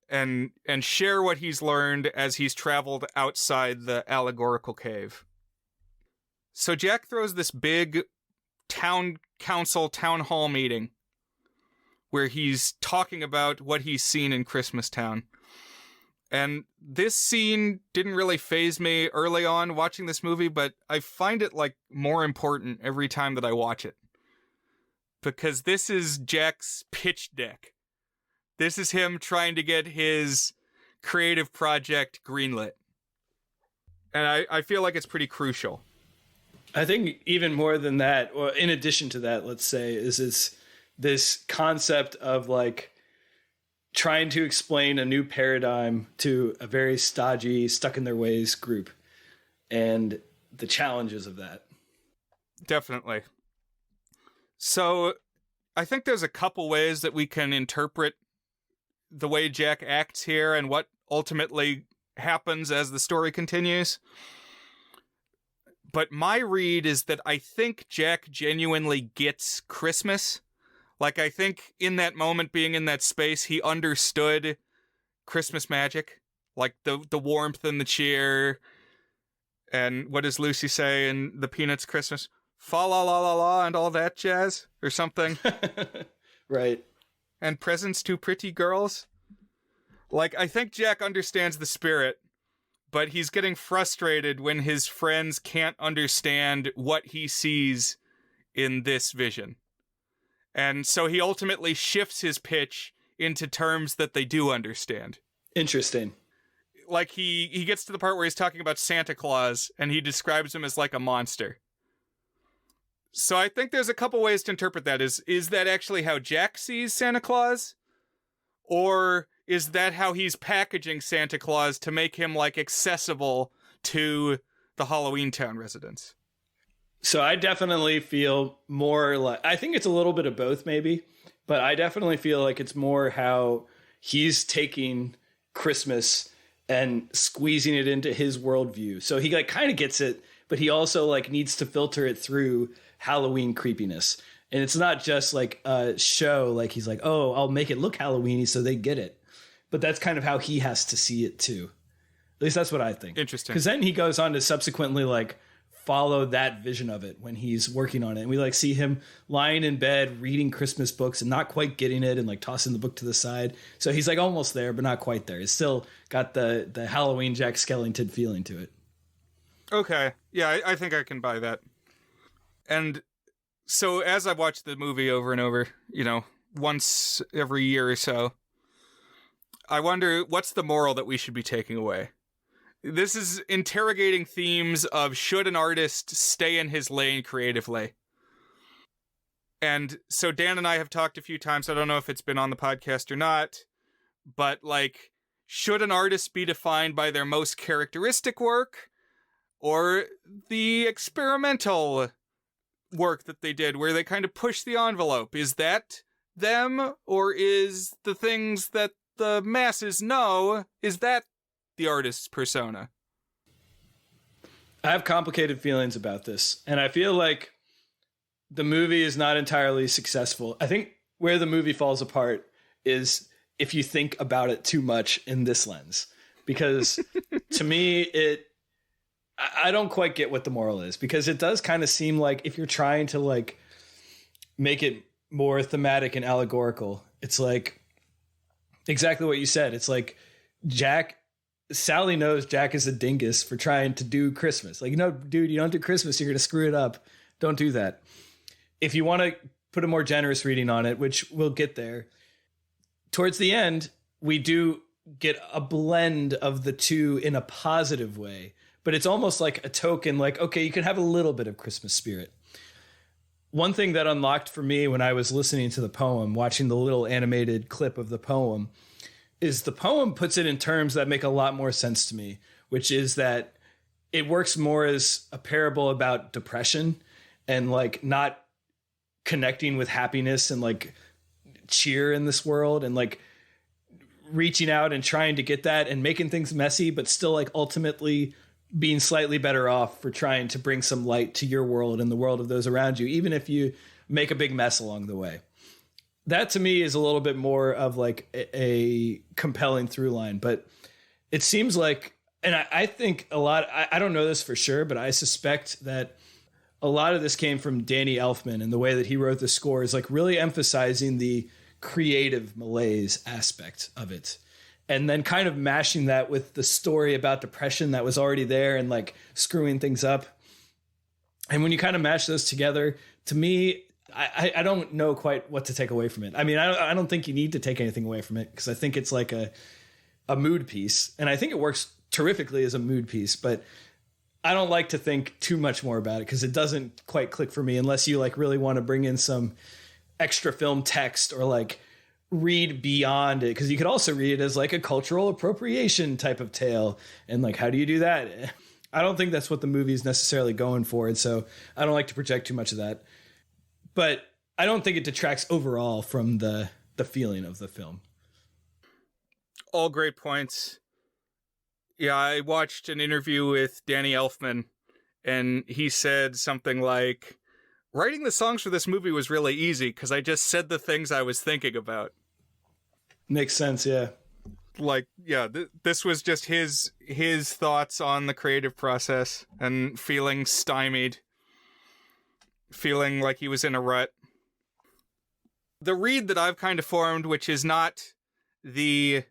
[SPEAKER 2] and share what he's learned as he's traveled outside the allegorical cave. So Jack throws this big town council town hall meeting where he's talking about what he's seen in Christmas Town. And this scene didn't really faze me early on watching this movie, but I find it like more important every time that I watch it. Because this is Jack's pitch deck. This is him trying to get his creative project greenlit. And I feel like it's pretty crucial.
[SPEAKER 3] I think even more than that, or in addition to that, let's say, is this concept of like trying to explain a new paradigm to a very stodgy, stuck in their ways group, and the challenges of that.
[SPEAKER 2] Definitely. So I think there's a couple ways that we can interpret the way Jack acts here and what ultimately happens as the story continues. But my read is that I think Jack genuinely gets Christmas. Like, I think in that moment, being in that space, he understood Christmas magic. Like, the warmth and the cheer. And what does Lucy say in the Peanuts Christmas? Fa la la la la and all that jazz? Or something.
[SPEAKER 3] Right.
[SPEAKER 2] And presents to pretty girls. Like, I think Jack understands the spirit, but he's getting frustrated when his friends can't understand what he sees in this vision. And so he ultimately shifts his pitch into terms that they do understand.
[SPEAKER 3] Interesting.
[SPEAKER 2] Like he gets to the part where he's talking about Santa Claus, and he describes him as like a monster. So I think there's a couple ways to interpret that. Is that actually how Jack sees Santa Claus? Or is that how he's packaging Santa Claus to make him like accessible to the Halloween Town residents?
[SPEAKER 3] So I definitely feel more like, I think it's a little bit of both maybe, but I definitely feel like it's more how he's taking Christmas and squeezing it into his worldview. So he like kind of gets it, but he also like needs to filter it through Halloween creepiness. And it's not just like a show, like he's like, oh, I'll make it look Halloweeny so they get it. but that's kind of how he has to see it too. At least that's what I think.
[SPEAKER 2] Interesting.
[SPEAKER 3] Because then he goes on to subsequently like follow that vision of it when he's working on it. And we like see him lying in bed reading Christmas books and not quite getting it and like tossing the book to the side. So he's like almost there, but not quite there. It's still got the Halloween Jack Skellington feeling to it.
[SPEAKER 2] Okay. Yeah, I think I can buy that. And so as I watch the movie over and over, you know, once every year or so, I wonder what's the moral that we should be taking away. This is interrogating themes of should an artist stay in his lane creatively? And so Dan and I have talked a few times, I don't know if it's been on the podcast or not, but like, should an artist be defined by their most characteristic work or the experimental work that they did where they kind of push the envelope? Is that them, or is the things that the masses know, is that the artist's persona?
[SPEAKER 3] I have complicated feelings about this, and I feel like the movie is not entirely successful. I think where the movie falls apart is if you think about it too much in this lens, because to me, I don't quite get what the moral is, because it does kind of seem like if you're trying to like make it more thematic and allegorical, it's like exactly what you said. It's like Sally knows Jack is a dingus for trying to do Christmas. Like, no, dude, you don't do Christmas. You're going to screw it up. Don't do that. If you want to put a more generous reading on it, which we'll get there, towards the end, we do get a blend of the two in a positive way, but it's almost like a token, like, okay, you can have a little bit of Christmas spirit. One thing that unlocked for me when I was listening to the poem, watching the little animated clip of the poem, is the poem puts it in terms that make a lot more sense to me, which is that it works more as a parable about depression and like not connecting with happiness and like cheer in this world and like reaching out and trying to get that and making things messy, but still like ultimately being slightly better off for trying to bring some light to your world and the world of those around you, even if you make a big mess along the way. That to me is a little bit more of like a compelling through line, but it seems like, and I think a lot, I don't know this for sure, but I suspect that a lot of this came from Danny Elfman, and the way that he wrote the score is like really emphasizing the creative malaise aspect of it. And then kind of mashing that with the story about depression that was already there and like screwing things up. And when you kind of mash those together, to me, I don't know quite what to take away from it. I mean, I don't think you need to take anything away from it, because I think it's like a mood piece, and I think it works terrifically as a mood piece, but I don't like to think too much more about it because it doesn't quite click for me unless you like really want to bring in some extra film text or like read beyond it, because you could also read it as like a cultural appropriation type of tale, and like, how do you do that? I don't think that's what the movie is necessarily going for, and so I don't like to project too much of that. But I don't think it detracts overall from the feeling of the film.
[SPEAKER 2] All great points. Yeah, I watched an interview with Danny Elfman, and he said something like, writing the songs for this movie was really easy because I just said the things I was thinking about.
[SPEAKER 3] Makes sense, yeah.
[SPEAKER 2] Like, yeah, this was just his thoughts on the creative process and feeling stymied. Feeling like he was in a rut. The read that I've kind of formed, which is not the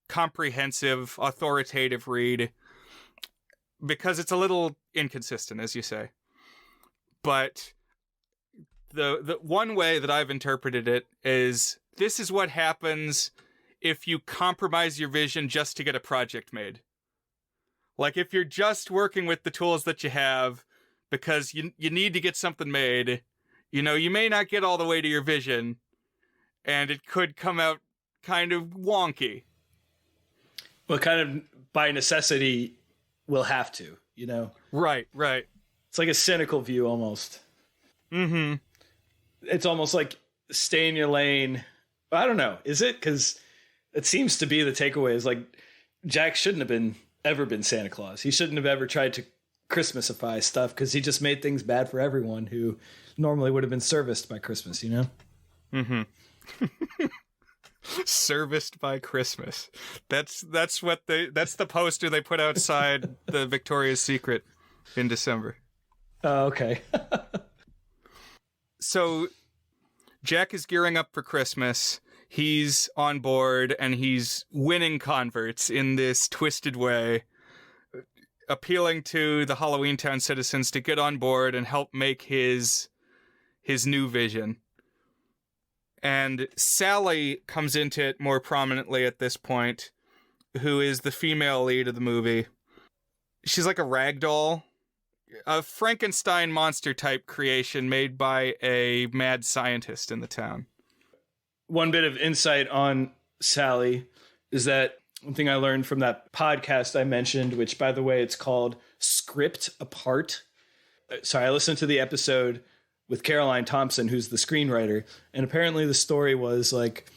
[SPEAKER 2] comprehensive, authoritative read, because it's a little inconsistent, as you say. But the one way that I've interpreted it is, this is what happens if you compromise your vision just to get a project made. Like, if you're just working with the tools that you have because you need to get something made, you know, you may not get all the way to your vision, and it could come out kind of wonky.
[SPEAKER 3] Well, kind of by necessity, we'll have to, you know?
[SPEAKER 2] Right.
[SPEAKER 3] It's like a cynical view almost.
[SPEAKER 2] Mm-hmm.
[SPEAKER 3] It's almost like stay in your lane. I don't know. Is it? Because it seems to be the takeaway is like, Jack shouldn't have ever been Santa Claus. He shouldn't have ever tried to Christmasify stuff, because he just made things bad for everyone who normally would have been serviced by Christmas, you know?
[SPEAKER 2] Mm-hmm. Serviced by Christmas. That's the poster they put outside the Victoria's Secret in December.
[SPEAKER 3] Oh, okay.
[SPEAKER 2] So Jack is gearing up for Christmas. He's on board and he's winning converts in this twisted way, appealing to the Halloween Town citizens to get on board and help make his new vision. And Sally comes into it more prominently at this point, who is the female lead of the movie. She's like a rag doll, a Frankenstein monster type creation made by a mad scientist in the town.
[SPEAKER 3] One bit of insight on Sally is that one thing I learned from that podcast I mentioned, which, by the way, it's called Script Apart. So I listened to the episode with Caroline Thompson, who's the screenwriter. And apparently the story was like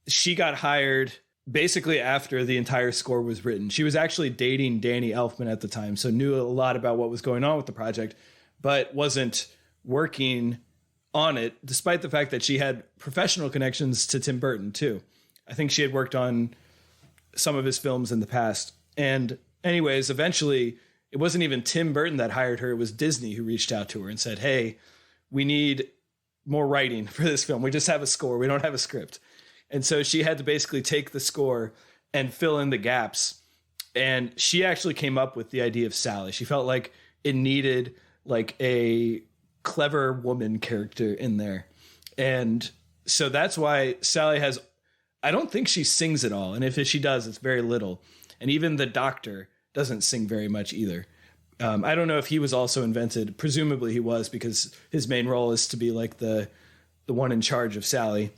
[SPEAKER 3] she got hired basically after the entire score was written. She was actually dating Danny Elfman at the time, so knew a lot about what was going on with the project, but wasn't working on it, despite the fact that she had professional connections to Tim Burton, too. I think she had worked on some of his films in the past. And anyways, eventually, it wasn't even Tim Burton that hired her. It was Disney who reached out to her and said, hey, we need more writing for this film. We just have a score. We don't have a script. And so she had to basically take the score and fill in the gaps. And she actually came up with the idea of Sally. She felt like it needed like a clever woman character in there. And so that's why Sally has, I don't think she sings at all. And if she does, it's very little. And even the doctor doesn't sing very much either. I don't know if he was also invented. Presumably he was, because his main role is to be like the one in charge of Sally.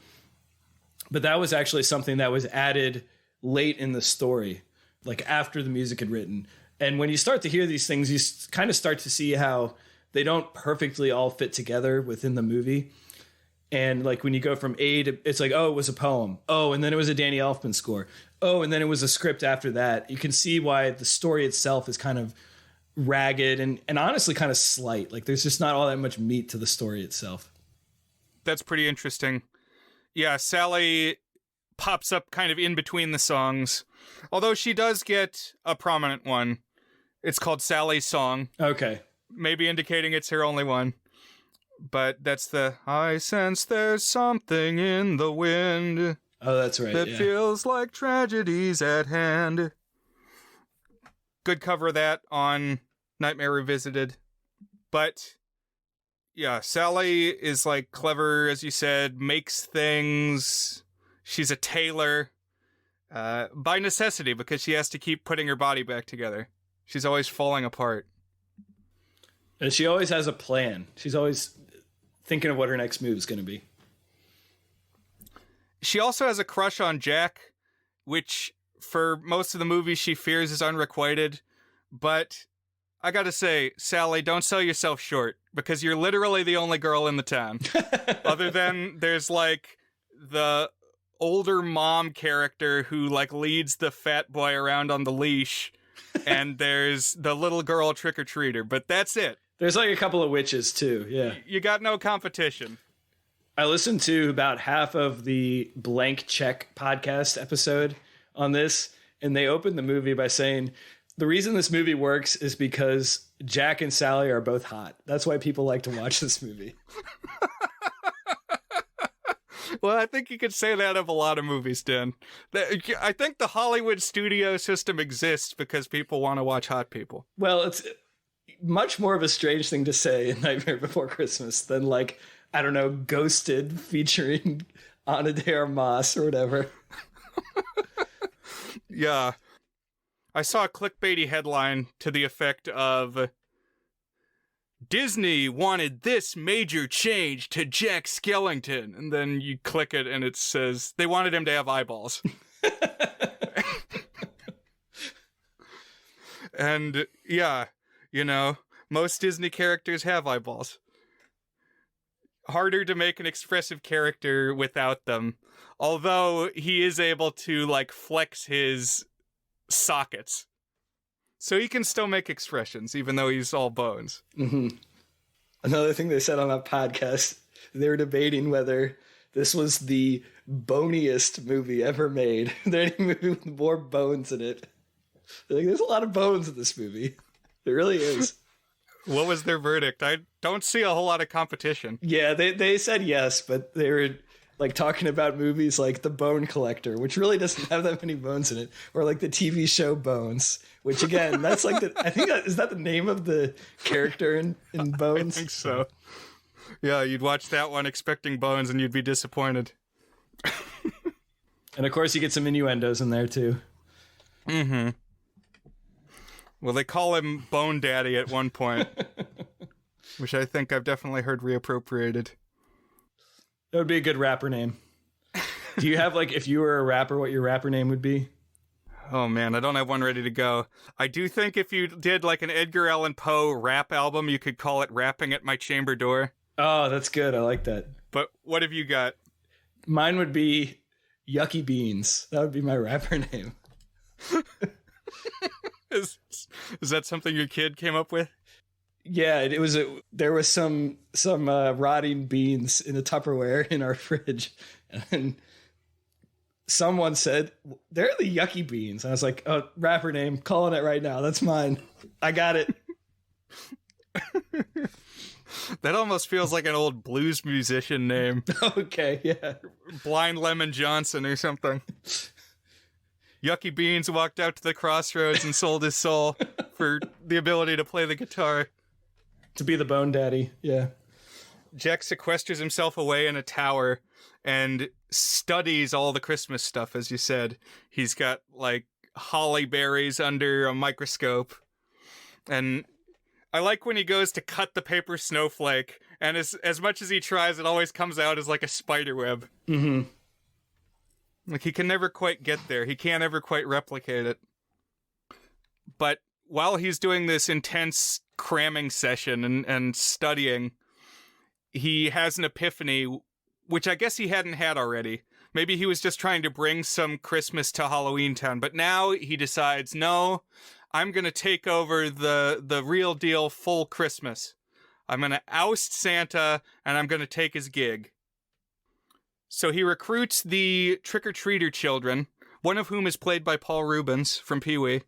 [SPEAKER 3] But that was actually something that was added late in the story, like after the music had written. And when you start to hear these things, you kind of start to see how they don't perfectly all fit together within the movie. And like when you go from A to, it's like, oh, it was a poem. Oh, and then it was a Danny Elfman score. Oh, and then it was a script after that. You can see why the story itself is kind of ragged and honestly kind of slight. Like there's just not all that much meat to the story itself.
[SPEAKER 2] That's pretty interesting. Yeah, Sally pops up kind of in between the songs, although she does get a prominent one. It's called Sally's Song.
[SPEAKER 3] Okay.
[SPEAKER 2] Maybe indicating it's her only one. But that's the, I sense there's something in the wind.
[SPEAKER 3] Oh, that's right.
[SPEAKER 2] That feels like tragedy's at hand. Good cover of that on Nightmare Revisited. But yeah, Sally is like clever, as you said, makes things. She's a tailor by necessity, because she has to keep putting her body back together. She's always falling apart.
[SPEAKER 3] And she always has a plan. She's always thinking of what her next move is going to be.
[SPEAKER 2] She also has a crush on Jack, which for most of the movie she fears is unrequited. But I gotta say, Sally, don't sell yourself short, because you're literally the only girl in the town. Other than there's like the older mom character who like leads the fat boy around on the leash, and there's the little girl trick-or-treater, but that's it.
[SPEAKER 3] There's like a couple of witches too, yeah.
[SPEAKER 2] You got no competition.
[SPEAKER 3] I listened to about half of the Blank Check podcast episode on this, and they opened the movie by saying, the reason this movie works is because Jack and Sally are both hot. That's why people like to watch this movie.
[SPEAKER 2] Well, I think you could say that of a lot of movies, Dan. I think the Hollywood studio system exists because people want to watch hot people.
[SPEAKER 3] Well, it's much more of a strange thing to say in Nightmare Before Christmas than like, I don't know, Ghosted featuring Ana de Armas or whatever.
[SPEAKER 2] Yeah. I saw a clickbaity headline to the effect of, Disney wanted this major change to Jack Skellington. And then you click it and it says they wanted him to have eyeballs. And yeah, you know, most Disney characters have eyeballs. Harder to make an expressive character without them. Although he is able to like flex his sockets. So he can still make expressions, even though he's all bones.
[SPEAKER 3] Mm-hmm. Another thing they said on that podcast, they were debating whether this was the boniest movie ever made. There any movie with more bones in it. Like, there's a lot of bones in this movie. There really is.
[SPEAKER 2] What was their verdict? I don't see a whole lot of competition.
[SPEAKER 3] Yeah, they said yes, but they were like talking about movies like The Bone Collector, which really doesn't have that many bones in it, or like the TV show Bones, which again, that's like I think is that the name of the character in Bones?
[SPEAKER 2] I think so. Yeah, you'd watch that one expecting bones and you'd be disappointed.
[SPEAKER 3] And of course you get some innuendos in there too.
[SPEAKER 2] Mm-hmm. Well, they call him Bone Daddy at one point, which I think I've definitely heard reappropriated.
[SPEAKER 3] That would be a good rapper name. Do you have, like, if you were a rapper, what your rapper name would be?
[SPEAKER 2] Oh, man, I don't have one ready to go. I do think if you did, like, an Edgar Allan Poe rap album, you could call it Rapping at My Chamber Door.
[SPEAKER 3] Oh, that's good. I like that.
[SPEAKER 2] But what have you got?
[SPEAKER 3] Mine would be Yucky Beans. That would be my rapper name.
[SPEAKER 2] Is that something your kid came up with?
[SPEAKER 3] Yeah, there was some rotting beans in a Tupperware in our fridge, and someone said they're the Yucky Beans. And I was like, "Oh, rapper name, calling it right now. That's mine. I got it."
[SPEAKER 2] That almost feels like an old blues musician name.
[SPEAKER 3] Okay, yeah,
[SPEAKER 2] Blind Lemon Johnson or something. Yucky Beans walked out to the crossroads and sold his soul for the ability to play the guitar.
[SPEAKER 3] To be the Bone Daddy, yeah.
[SPEAKER 2] Jack sequesters himself away in a tower and studies all the Christmas stuff, as you said. He's got, like, holly berries under a microscope. And I like when he goes to cut the paper snowflake, and as much as he tries, it always comes out as like a spider web.
[SPEAKER 3] Mm-hmm.
[SPEAKER 2] Like, he can never quite get there. He can't ever quite replicate it. But while he's doing this intense cramming session and studying, he has an epiphany, which I guess he hadn't had already. Maybe he was just trying to bring some Christmas to Halloween Town, but now he decides, no, I'm going to take over the real deal full Christmas. I'm going to oust Santa, and I'm going to take his gig. So he recruits the trick-or-treater children, one of whom is played by Paul Rubens from Pee-wee.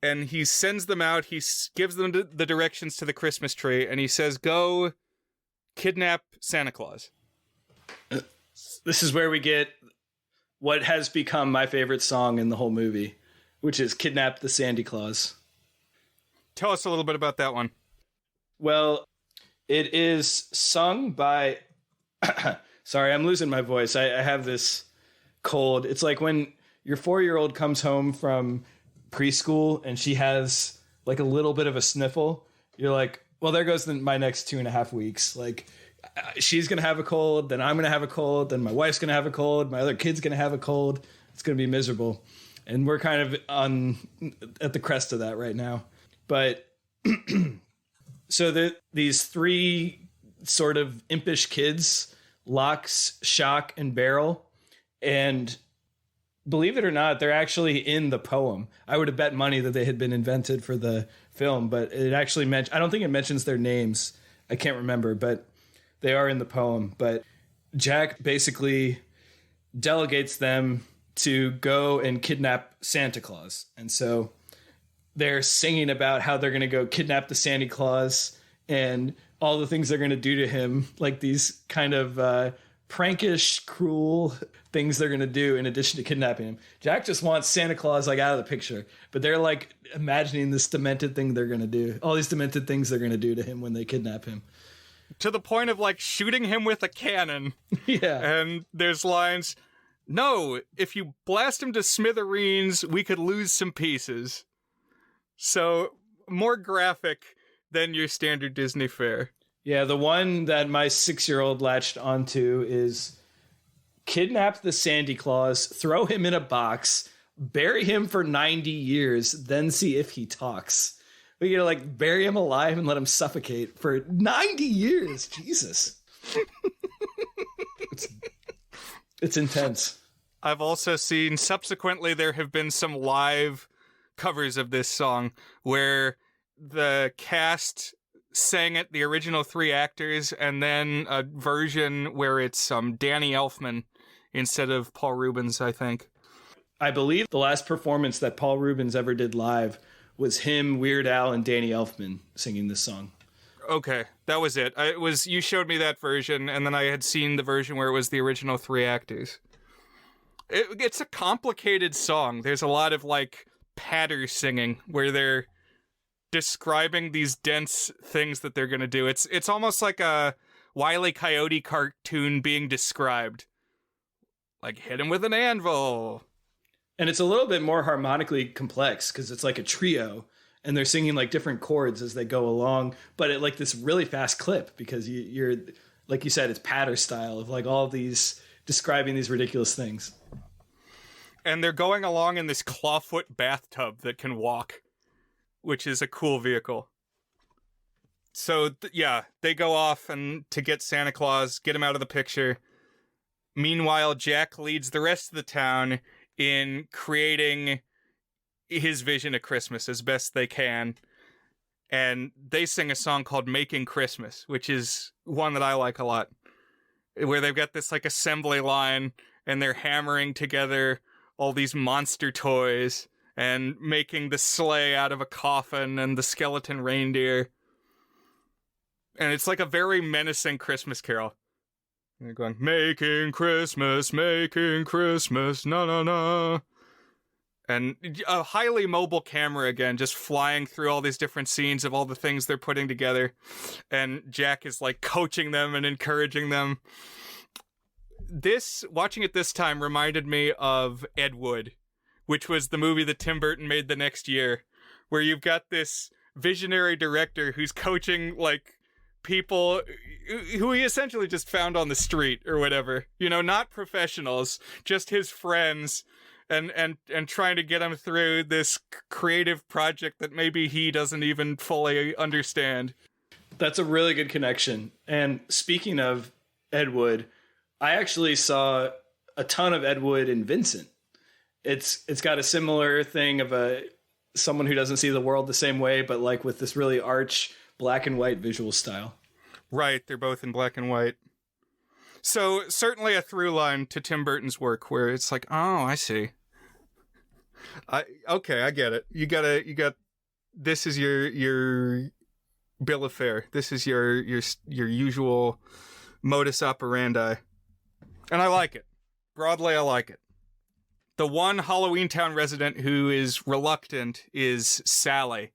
[SPEAKER 2] And he sends them out, he gives them the directions to the Christmas tree, and he says, go kidnap Santa Claus.
[SPEAKER 3] This is where we get what has become my favorite song in the whole movie, which is Kidnap the Sandy Claus.
[SPEAKER 2] Tell us a little bit about that one.
[SPEAKER 3] Well, it is sung by... Sorry, I'm losing my voice. I have this cold. It's like when your 4-year-old comes home from preschool and she has like a little bit of a sniffle. You're like, well, there goes my next 2.5 weeks. Like, she's going to have a cold, then I'm going to have a cold, then my wife's going to have a cold, my other kid's going to have a cold. It's going to be miserable. And we're kind of at the crest of that right now. But so these 3 sort of impish kids, Locks, Shock, and Barrel, and believe it or not, they're actually in the poem. I would have bet money that they had been invented for the film, but it actually I don't think it mentions their names. I can't remember, but they are in the poem. But Jack basically delegates them to go and kidnap Santa Claus. And so they're singing about how they're going to go kidnap the Santa Claus and all the things they're going to do to him, like these kind of prankish, cruel things they're going to do in addition to kidnapping him. Jack just wants Santa Claus like out of the picture, but they're like imagining this demented thing they're going to do, all these demented things they're going to do to him when they kidnap him.
[SPEAKER 2] To the point of like shooting him with a cannon.
[SPEAKER 3] Yeah.
[SPEAKER 2] And there's lines, no, if you blast him to smithereens, we could lose some pieces. So more graphic than your standard Disney fare.
[SPEAKER 3] Yeah, the one that my 6-year-old latched onto is kidnap the Sandy Claus, throw him in a box, bury him for 90 years, then see if he talks. We gotta like bury him alive and let him suffocate for 90 years. Jesus. It's intense.
[SPEAKER 2] I've also seen subsequently there have been some live covers of this song where the cast sang it, the original 3 actors, and then a version where it's Danny Elfman instead of Paul Rubens, I think.
[SPEAKER 3] I believe the last performance that Paul Rubens ever did live was him, Weird Al, and Danny Elfman singing this song.
[SPEAKER 2] Okay, that was it. You showed me that version, and then I had seen the version where it was the original 3 actors. It's a complicated song. There's a lot of, like, patter singing where they're describing these dense things that they're going to do. It's almost like a Wile E. Coyote cartoon being described. Like, hit him with an anvil.
[SPEAKER 3] And it's a little bit more harmonically complex because it's like a trio and they're singing like different chords as they go along, but at like this really fast clip because you're like you said, it's patter style of like all of these describing these ridiculous things.
[SPEAKER 2] And they're going along in this clawfoot bathtub that can walk, which is a cool vehicle. So, they go off and to get Santa Claus, get him out of the picture. Meanwhile, Jack leads the rest of the town in creating his vision of Christmas as best they can. And they sing a song called Making Christmas, which is one that I like a lot, where they've got this like assembly line and they're hammering together all these monster toys and making the sleigh out of a coffin and the skeleton reindeer. And it's like a very menacing Christmas carol. And they're going, making Christmas, na na na. And a highly mobile camera again, just flying through all these different scenes of all the things they're putting together. And Jack is like coaching them and encouraging them. Watching it this time reminded me of Ed Wood, which was the movie that Tim Burton made the next year, where you've got this visionary director who's coaching like people who he essentially just found on the street or whatever, not professionals, just his friends, and trying to get him through this creative project that maybe he doesn't even fully understand.
[SPEAKER 3] That's a really good connection. And speaking of Ed Wood, I actually saw a ton of Ed Wood in Vincent. It's got a similar thing of someone who doesn't see the world the same way, but like with this really arch black and white visual style.
[SPEAKER 2] Right, they're both in black and white. So certainly a through line to Tim Burton's work where it's like, oh, I see. I get it. You got this is your bill of fare. This is your usual modus operandi. And I like it. Broadly, I like it. The one Halloween Town resident who is reluctant is Sally.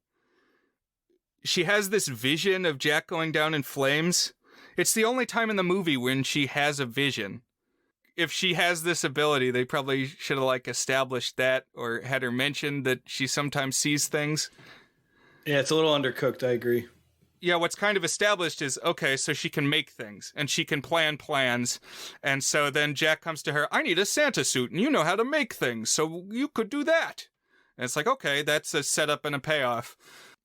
[SPEAKER 2] She has this vision of Jack going down in flames. It's the only time in the movie when she has a vision. If she has this ability, they probably should have established that or had her mention that she sometimes sees things.
[SPEAKER 3] Yeah, it's a little undercooked, I agree.
[SPEAKER 2] Yeah, what's kind of established is, okay, so she can make things and she can plan plans. And so then Jack comes to her, I need a Santa suit and you know how to make things, so you could do that. And it's like, okay, that's a setup and a payoff.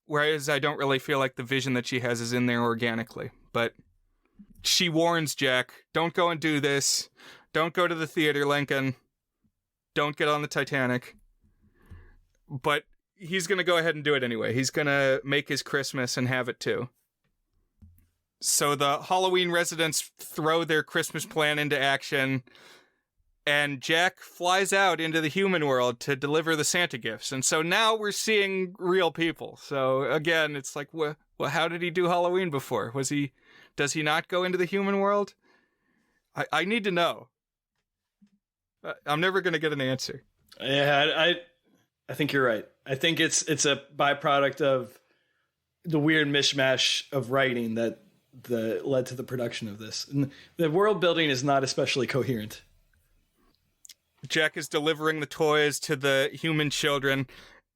[SPEAKER 2] Whereas I don't really feel like the vision that she has is in there organically. But she warns Jack, don't go and do this. Don't go to the theater, Lincoln. Don't get on the Titanic. But he's going to go ahead and do it anyway. He's going to make his Christmas and have it too. So the Halloween residents throw their Christmas plan into action, and Jack flies out into the human world to deliver the Santa gifts. And so now we're seeing real people. So again, it's like, well, how did he do Halloween before? Does he not go into the human world? I need to know. I'm never going to get an answer.
[SPEAKER 3] Yeah, I think you're right. I think it's a byproduct of the weird mishmash of writing that led to the production of this. And the world building is not especially coherent.
[SPEAKER 2] Jack is delivering the toys to the human children,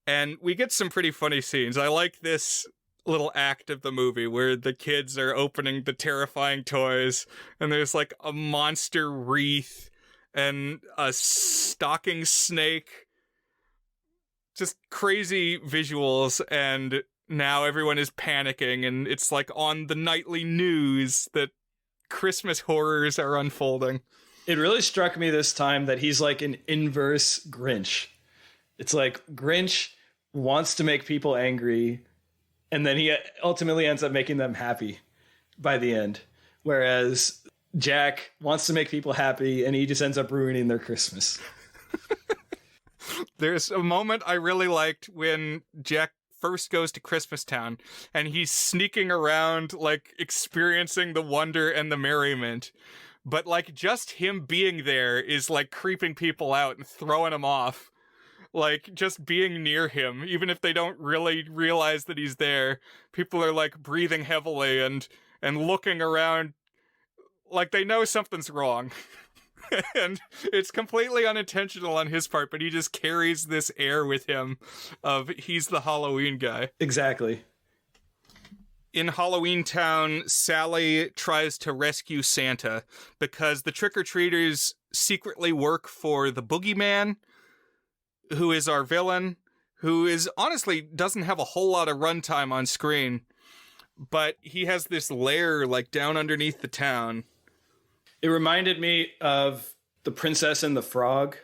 [SPEAKER 2] and we get some pretty funny scenes. I like this little act of the movie where the kids are opening the terrifying toys, and there's like a monster wreath and a stalking snake. Just crazy visuals, and now everyone is panicking, and it's like on the nightly news that Christmas horrors are unfolding.
[SPEAKER 3] It really struck me this time that he's like an inverse Grinch. It's like Grinch wants to make people angry And then he ultimately ends up making them happy by the end. Whereas Jack wants to make people happy, and he just ends up ruining their Christmas.
[SPEAKER 2] There's a moment I really liked when Jack first goes to Christmastown, and he's sneaking around, like, experiencing the wonder and the merriment. But, like, just him being there is, like, creeping people out and throwing them off. Like, just being near him, even if they don't really realize that he's there, people are, like, breathing heavily and looking around like they know something's wrong. And it's completely unintentional on his part, but he just carries this air with him of he's the Halloween guy.
[SPEAKER 3] Exactly.
[SPEAKER 2] In Halloween Town, Sally tries to rescue Santa because the trick-or-treaters secretly work for the boogeyman, who is our villain, who is honestly doesn't have a whole lot of runtime on screen, but he has this lair like down underneath the town.
[SPEAKER 3] It reminded me of The Princess and the Frog,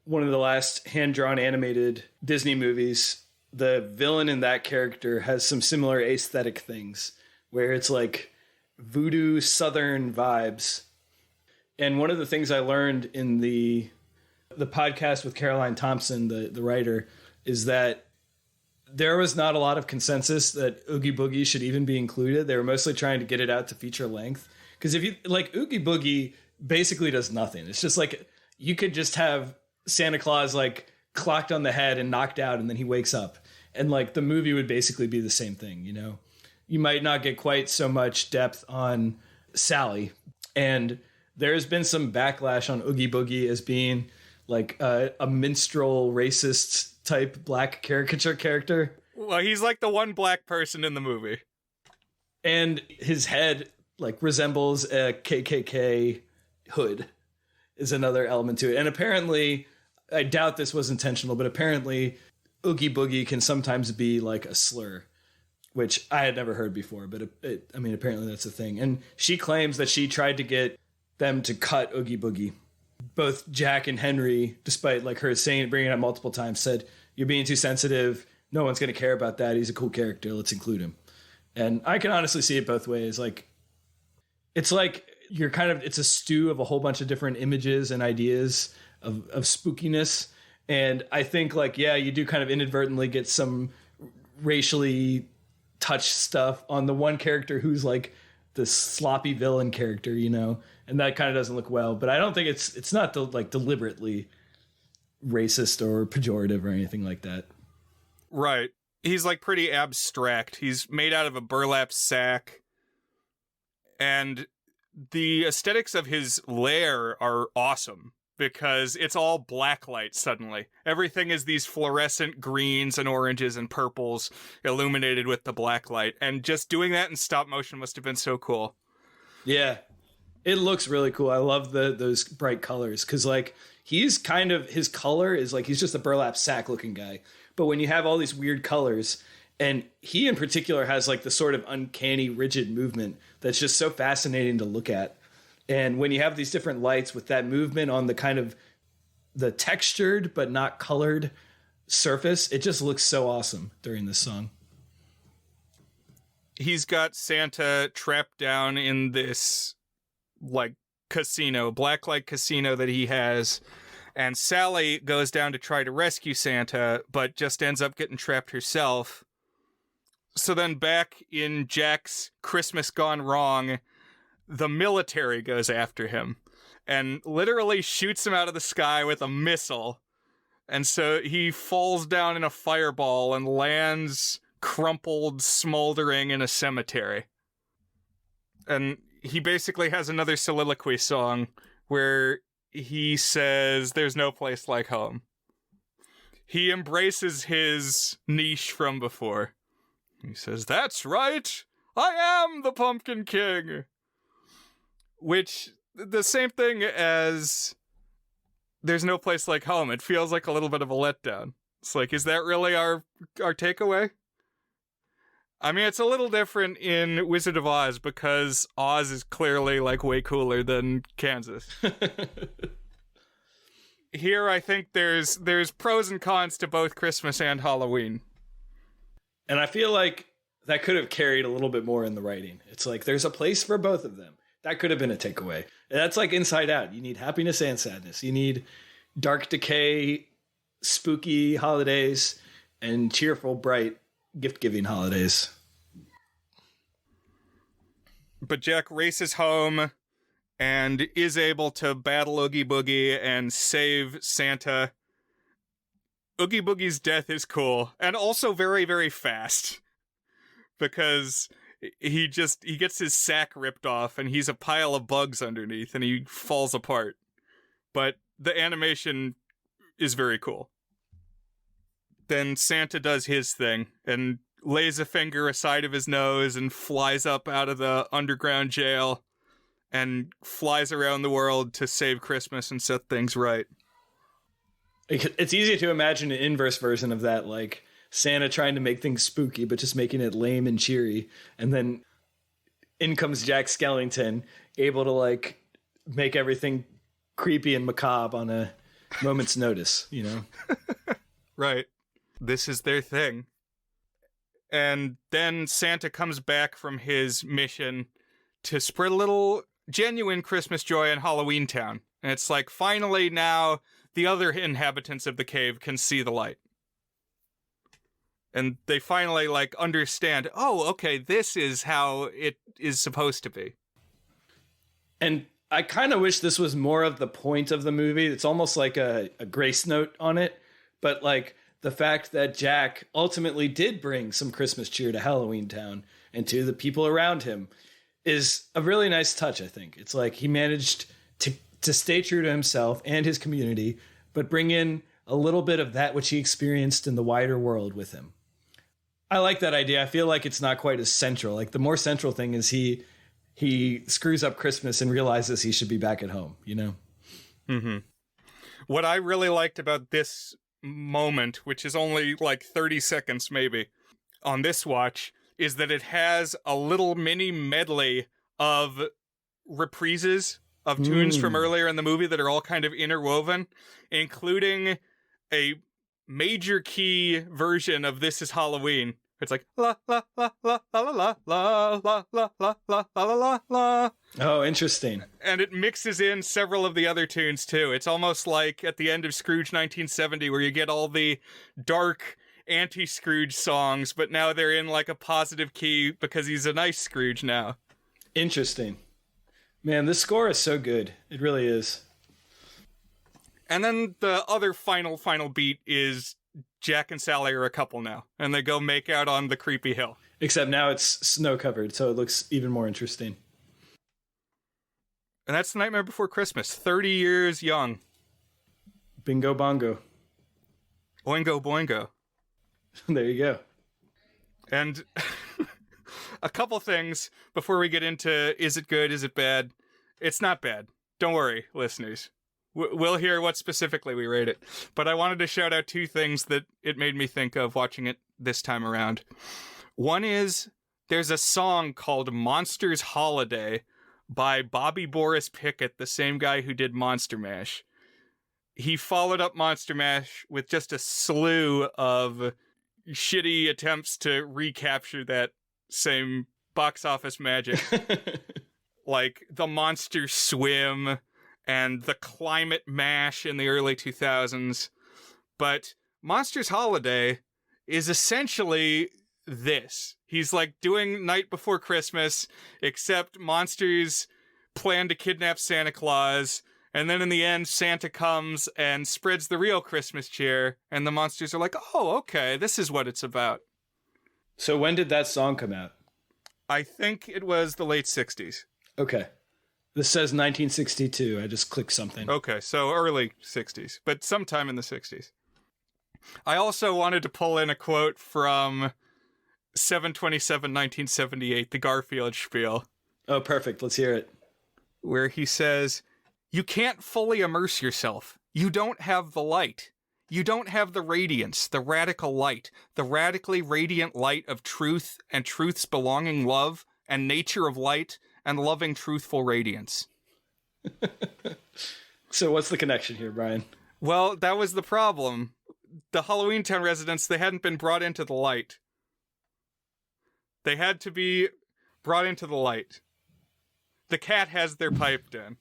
[SPEAKER 3] one of the last hand-drawn animated Disney movies. The villain in that character has some similar aesthetic things, where it's like voodoo Southern vibes. And one of the things I learned in the podcast with Caroline Thompson, the writer, is that there was not a lot of consensus that Oogie Boogie should even be included. They were mostly trying to get it out to feature length. Because if you like, Oogie Boogie basically does nothing. It's just like you could just have Santa Claus like clocked on the head and knocked out, and then he wakes up, and like the movie would basically be the same thing. You know, you might not get quite so much depth on Sally, and there's been some backlash on Oogie Boogie as being like a minstrel racist type black caricature character.
[SPEAKER 2] Well, he's like the one black person in the movie,
[SPEAKER 3] and his head like resembles a KKK hood is another element to it. And apparently, I doubt this was intentional, but apparently Oogie Boogie can sometimes be like a slur, which I had never heard before, but I mean, apparently that's a thing. And she claims that she tried to get them to cut Oogie Boogie. Both Jack and Henry, despite like her saying, bringing it up multiple times, said, "You're being too sensitive. No one's going to care about that. He's a cool character. Let's include him." And I can honestly see it both ways. Like, it's like it's a stew of a whole bunch of different images and ideas of spookiness. And I think like, yeah, you do kind of inadvertently get some racially touched stuff on the one character who's like the sloppy villain character, you know, and that kind of doesn't look well, but I don't think it's not like deliberately racist or pejorative or anything like that.
[SPEAKER 2] Right. He's like pretty abstract. He's made out of a burlap sack. And the aesthetics of his lair are awesome because it's all black light suddenly. Everything is these fluorescent greens and oranges and purples illuminated with the black light. And just doing that in stop motion must have been so cool.
[SPEAKER 3] Yeah, it looks really cool. I love those bright colors because like he's kind of, his color is like he's just a burlap sack looking guy. But when you have all these weird colors, and he in particular has like the sort of uncanny rigid movement that's just so fascinating to look at. And when you have these different lights with that movement on the kind of the textured but not colored surface, it just looks so awesome during this song.
[SPEAKER 2] He's got Santa trapped down in this like casino, blacklight casino that he has. And Sally goes down to try to rescue Santa, but just ends up getting trapped herself. So then back in Jack's Christmas Gone Wrong, the military goes after him and literally shoots him out of the sky with a missile. And so he falls down in a fireball and lands crumpled, smoldering in a cemetery. And he basically has another soliloquy song where he says, "There's no place like home." He embraces his niche from before. He says, "That's right, I am the Pumpkin King." Which, the same thing as "There's no place like home." It feels like a little bit of a letdown. It's like, is that really our takeaway? I mean, it's a little different in Wizard of Oz because Oz is clearly like way cooler than Kansas. Here, I think there's pros and cons to both Christmas and Halloween.
[SPEAKER 3] And I feel like that could have carried a little bit more in the writing. It's like there's a place for both of them. That could have been a takeaway. That's like Inside Out. You need happiness and sadness. You need dark decay, spooky holidays, and cheerful, bright, gift-giving holidays.
[SPEAKER 2] But Jack races home and is able to battle Oogie Boogie and save Santa. Oogie Boogie's death is cool and also very, very fast because he gets his sack ripped off and he's a pile of bugs underneath and he falls apart. But the animation is very cool. Then Santa does his thing and lays a finger aside of his nose and flies up out of the underground jail and flies around the world to save Christmas and set things right.
[SPEAKER 3] It's easy to imagine an inverse version of that, like Santa trying to make things spooky, but just making it lame and cheery. And then in comes Jack Skellington, able to like make everything creepy and macabre on a moment's notice, you know?
[SPEAKER 2] Right. This is their thing. And then Santa comes back from his mission to spread a little genuine Christmas joy in Halloween Town. And it's like, finally now the other inhabitants of the cave can see the light. And they finally like understand, oh, okay, this is how it is supposed to be.
[SPEAKER 3] And I kind of wish this was more of the point of the movie. It's almost like a grace note on it. But like the fact that Jack ultimately did bring some Christmas cheer to Halloween Town and to the people around him is a really nice touch, I think. It's like he managed to stay true to himself and his community, but bring in a little bit of that which he experienced in the wider world with him. I like that idea. I feel like it's not quite as central. Like the more central thing is he screws up Christmas and realizes he should be back at home, you know?
[SPEAKER 2] Mm-hmm. What I really liked about this moment, which is only like 30 seconds maybe on this watch, is that it has a little mini medley of reprises of tunes from earlier in the movie that are all kind of interwoven, including a major key version of This Is Halloween. It's like la la la la la la la la la la la la la la.
[SPEAKER 3] Oh, interesting.
[SPEAKER 2] And it mixes in several of the other tunes too. It's almost like at the end of Scrooge 1970 where you get all the dark anti-Scrooge songs, but now they're in like a positive key because he's a nice Scrooge now.
[SPEAKER 3] Interesting. Man, this score is so good. It really is.
[SPEAKER 2] And then the other final beat is Jack and Sally are a couple now, and they go make out on the creepy hill.
[SPEAKER 3] Except now it's snow-covered, so it looks even more interesting.
[SPEAKER 2] And that's The Nightmare Before Christmas, 30 years young.
[SPEAKER 3] Bingo bongo.
[SPEAKER 2] Oingo boingo.
[SPEAKER 3] There you go.
[SPEAKER 2] And a couple things before we get into is it good, is it bad? It's not bad. Don't worry, listeners. We'll hear what specifically we rate it. But I wanted to shout out two things that it made me think of watching it this time around. One is there's a song called Monsters Holiday by Bobby Boris Pickett, the same guy who did Monster Mash. He followed up Monster Mash with just a slew of shitty attempts to recapture that same box office magic. Like The Monster Swim and The Climate Mash in the early 2000s. But Monsters Holiday is essentially this. He's like doing Night Before Christmas, except monsters plan to kidnap Santa Claus, and then in the end, Santa comes and spreads the real Christmas cheer, and the monsters are like, oh, okay, this is what it's about.
[SPEAKER 3] So when did that song come out?
[SPEAKER 2] I think it was the late 60s.
[SPEAKER 3] Okay. This says 1962. I just clicked something.
[SPEAKER 2] Okay, so early 60s, but sometime in the 60s. I also wanted to pull in a quote from 7/27/1978, the Garfield spiel.
[SPEAKER 3] Oh, perfect. Let's hear it.
[SPEAKER 2] Where he says, "You can't fully immerse yourself. You don't have the light. You don't have the radiance, the radical light, the radically radiant light of truth and truth's belonging love and nature of light and loving truthful radiance."
[SPEAKER 3] So what's the connection here, Brian?
[SPEAKER 2] Well, that was the problem. The Halloween Town residents, they hadn't been brought into the light. They had to be brought into the light. The cat has their pipe, Dan.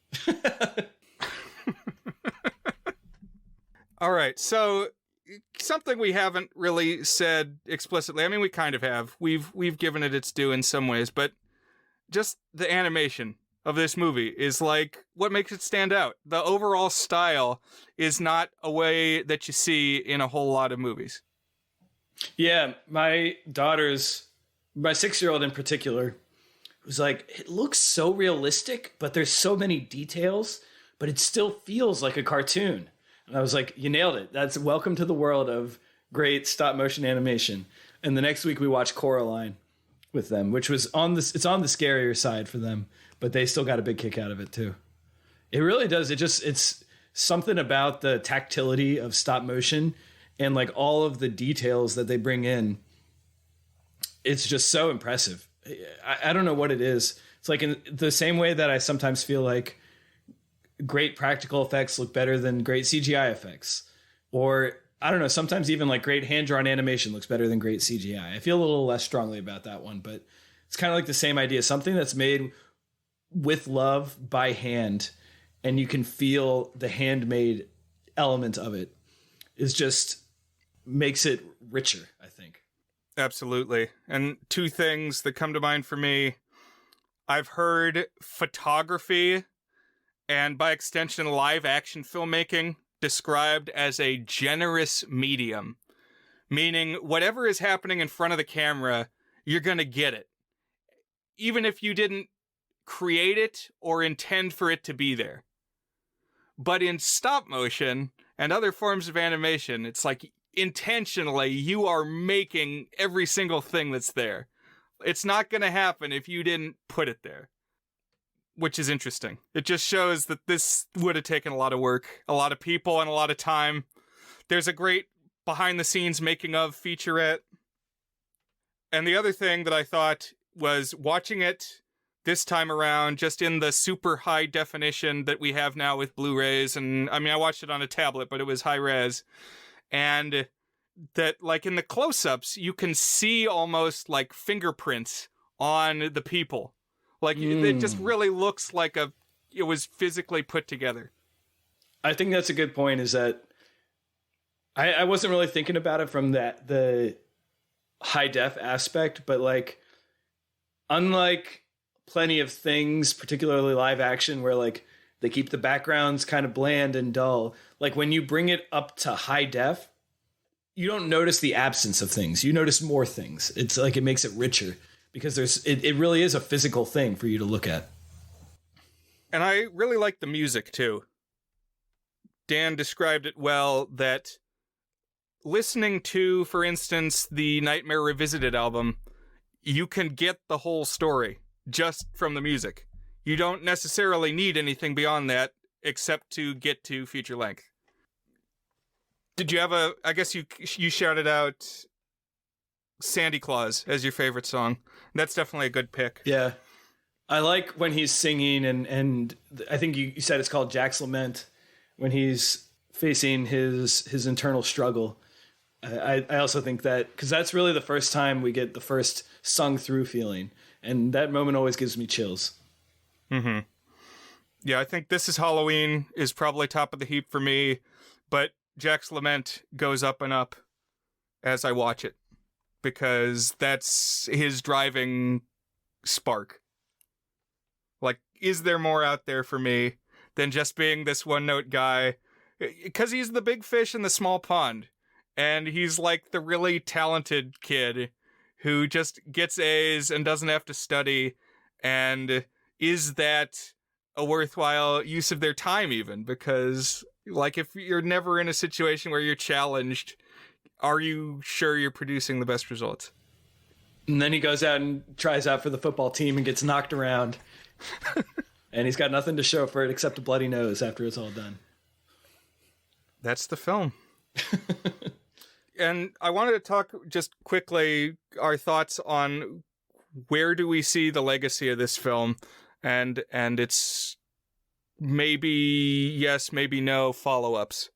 [SPEAKER 2] All right, so something we haven't really said explicitly. I mean, we kind of have. We've given it its due in some ways, but just the animation of this movie is like what makes it stand out. The overall style is not a way that you see in a whole lot of movies.
[SPEAKER 3] Yeah, my 6-year-old in particular, was like, it looks so realistic, but there's so many details, but it still feels like a cartoon. And I was like, you nailed it. That's welcome to the world of great stop motion animation. And the next week we watched Coraline with them, which was it's on the scarier side for them, but they still got a big kick out of it too. It really does. It's something about the tactility of stop motion and like all of the details that they bring in. It's just so impressive. I don't know what it is. It's like in the same way that I sometimes feel like great practical effects look better than great CGI effects. Or I don't know, sometimes even like great hand-drawn animation looks better than great CGI. I feel a little less strongly about that one, but it's kind of like the same idea. Something that's made with love by hand, and you can feel the handmade element of it, is just makes it richer, I think.
[SPEAKER 2] Absolutely. And two things that come to mind for me. I've heard photography and by extension live action filmmaking described as a generous medium, meaning whatever is happening in front of the camera, you're going to get it. Even if you didn't create it or intend for it to be there. But in stop motion and other forms of animation, it's like intentionally you are making every single thing that's there. It's not going to happen if you didn't put it there, which is interesting. It just shows that this would have taken a lot of work, a lot of people, and a lot of time. There's a great behind the scenes making of featurette. And the other thing that I thought was watching it this time around, just in the super high definition that we have now with Blu-rays. And I mean, I watched it on a tablet, but it was high res. And that, like, in the close-ups, you can see almost like fingerprints on the people. Like, it just really looks like it was physically put together.
[SPEAKER 3] I think that's a good point, is that I wasn't really thinking about it from the high def aspect, but like, unlike plenty of things, particularly live action, where like they keep the backgrounds kind of bland and dull, like when you bring it up to high def, you don't notice the absence of things. You notice more things. It's like it makes it richer because it really is a physical thing for you to look at.
[SPEAKER 2] And I really like the music too. Dan described it well, that listening to, for instance, the Nightmare Revisited album, you can get the whole story just from the music. You don't necessarily need anything beyond that except to get to feature length. Did you have I guess you shouted out Sandy Claus as your favorite song. That's definitely a good pick.
[SPEAKER 3] Yeah. I like when he's singing, and I think you said it's called Jack's Lament, when he's facing his internal struggle. I also think that, because that's really the first time we get the first sung through feeling, and that moment always gives me chills.
[SPEAKER 2] Mm-hmm. Yeah, I think This Is Halloween is probably top of the heap for me, but Jack's Lament goes up and up as I watch it, because that's his driving spark. Like, is there more out there for me than just being this one-note guy? Because he's the big fish in the small pond, and he's like the really talented kid who just gets A's and doesn't have to study, and is that a worthwhile use of their time even? Because, like, if you're never in a situation where you're challenged, are you sure you're producing the best results?
[SPEAKER 3] And then he goes out and tries out for the football team and gets knocked around. And he's got nothing to show for it except a bloody nose after it's all done.
[SPEAKER 2] That's the film. And I wanted to talk just quickly our thoughts on where do we see the legacy of this film, and its maybe yes, maybe no follow-ups.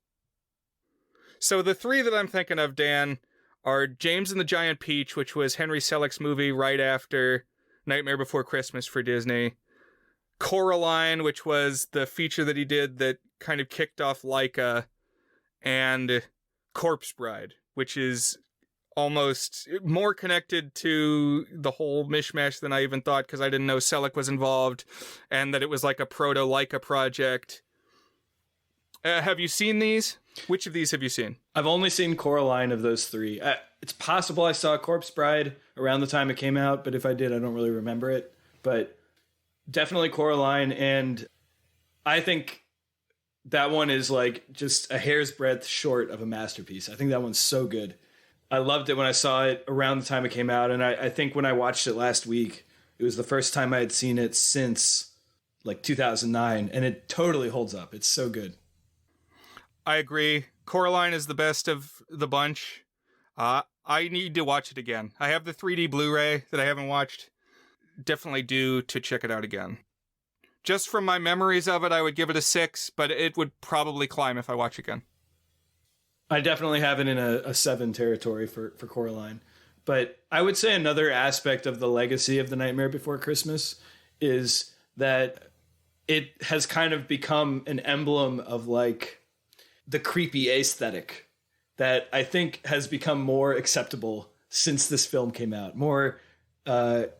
[SPEAKER 2] So the three that I'm thinking of, Dan, are James and the Giant Peach, which was Henry Selick's movie right after Nightmare Before Christmas for Disney. Coraline, which was the feature that he did that kind of kicked off Laika. And Corpse Bride, which is almost more connected to the whole mishmash than I even thought, because I didn't know Selick was involved and that it was like a proto-Laika project. Have you seen these? Which of these have you seen?
[SPEAKER 3] I've only seen Coraline of those three. It's possible I saw Corpse Bride around the time it came out, but if I did, I don't really remember it. But definitely Coraline, and I think that one is like just a hair's breadth short of a masterpiece. I think that one's so good. I loved it when I saw it around the time it came out, and I think when I watched it last week, it was the first time I had seen it since like 2009, and it totally holds up. It's so good.
[SPEAKER 2] I agree. Coraline is the best of the bunch. I need to watch it again. I have the 3D Blu-ray that I haven't watched. Definitely due to check it out again. Just from my memories of it, I would give it a 6, but it would probably climb if I watch again.
[SPEAKER 3] I definitely have it in a 7 territory for Coraline. But I would say another aspect of the legacy of The Nightmare Before Christmas is that it has kind of become an emblem of like the creepy aesthetic that I think has become more acceptable since this film came out, more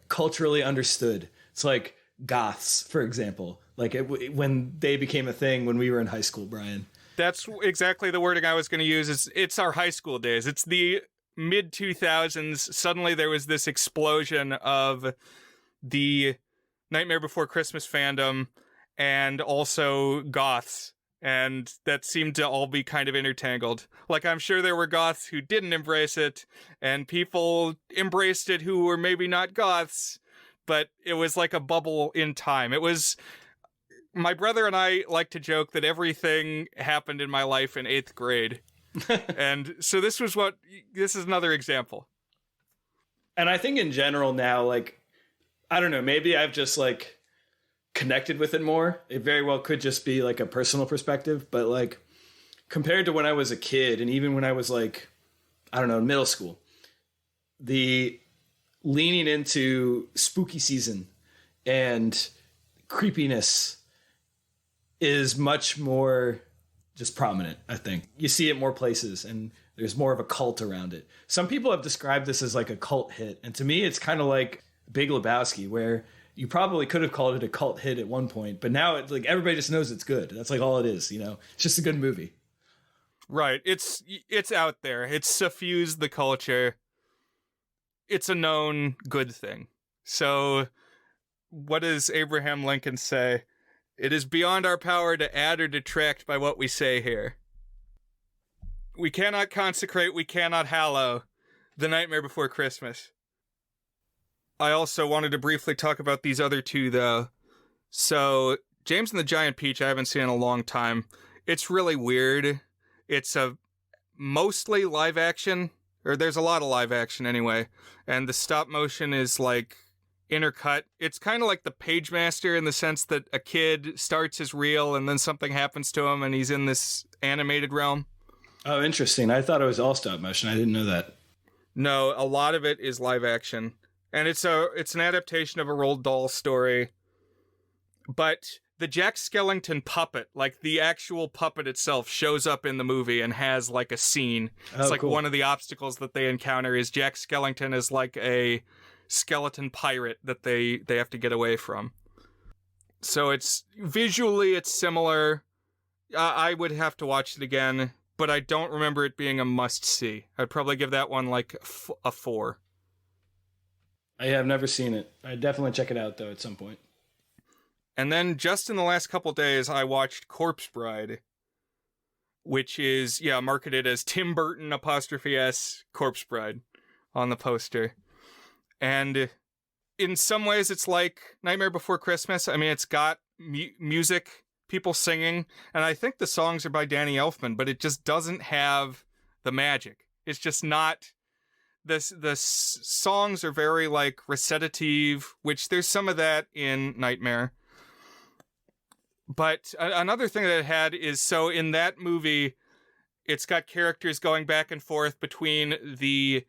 [SPEAKER 3] culturally understood. It's like goths, for example, like when they became a thing when we were in high school, Brian.
[SPEAKER 2] That's exactly the wording I was going to use. It's our high school days. It's the mid 2000s. Suddenly there was this explosion of the Nightmare Before Christmas fandom and also goths. And that seemed to all be kind of intertangled. Like, I'm sure there were goths who didn't embrace it, and people embraced it who were maybe not goths, but it was like a bubble in time. It was... My brother and I like to joke that everything happened in my life in 8th grade. And so this is another example.
[SPEAKER 3] And I think in general now, like, I don't know, maybe I've just like connected with it more. It very well could just be like a personal perspective, but like compared to when I was a kid and even when I was like, I don't know, in middle school, the leaning into spooky season and creepiness is much more just prominent, I think. You see it more places and there's more of a cult around it. Some people have described this as like a cult hit. And to me, it's kind of like Big Lebowski, where you probably could have called it a cult hit at one point, but now it's like everybody just knows it's good. That's like all it is, you know? It's just a good movie.
[SPEAKER 2] Right. It's out there. It's suffused the culture. It's a known good thing. So what does Abraham Lincoln say? It is beyond our power to add or detract by what we say here. We cannot consecrate, we cannot hallow The Nightmare Before Christmas. I also wanted to briefly talk about these other two, though. So, James and the Giant Peach, I haven't seen in a long time. It's really weird. It's a mostly live action, or there's a lot of live action anyway, and the stop motion is like intercut. It's kind of like the Page Master in the sense that a kid starts as real and then something happens to him and he's in this animated realm.
[SPEAKER 3] Oh, interesting. I thought it was all stop motion. I didn't know that.
[SPEAKER 2] No, a lot of it is live action. And it's an adaptation of a Roald Dahl story. But the Jack Skellington puppet, like the actual puppet itself, shows up in the movie and has like a scene. It's like cool. One of the obstacles that they encounter is Jack Skellington is like a skeleton pirate that they have to get away from. So it's visually it's similar. I would have to watch it again, but I don't remember it being a must-see. I'd probably give that one like a 4.
[SPEAKER 3] I have never seen it. I'd definitely check it out, though, at some point.
[SPEAKER 2] And then just in the last couple days, I watched Corpse Bride, which is, marketed as Tim Burton ''S Corpse Bride on the poster. And in some ways, it's like Nightmare Before Christmas. I mean, it's got music, people singing, and I think the songs are by Danny Elfman, but it just doesn't have the magic. It's just not... The songs are very, like, recitative, which there's some of that in Nightmare. But another thing that it had is, so in that movie, it's got characters going back and forth between the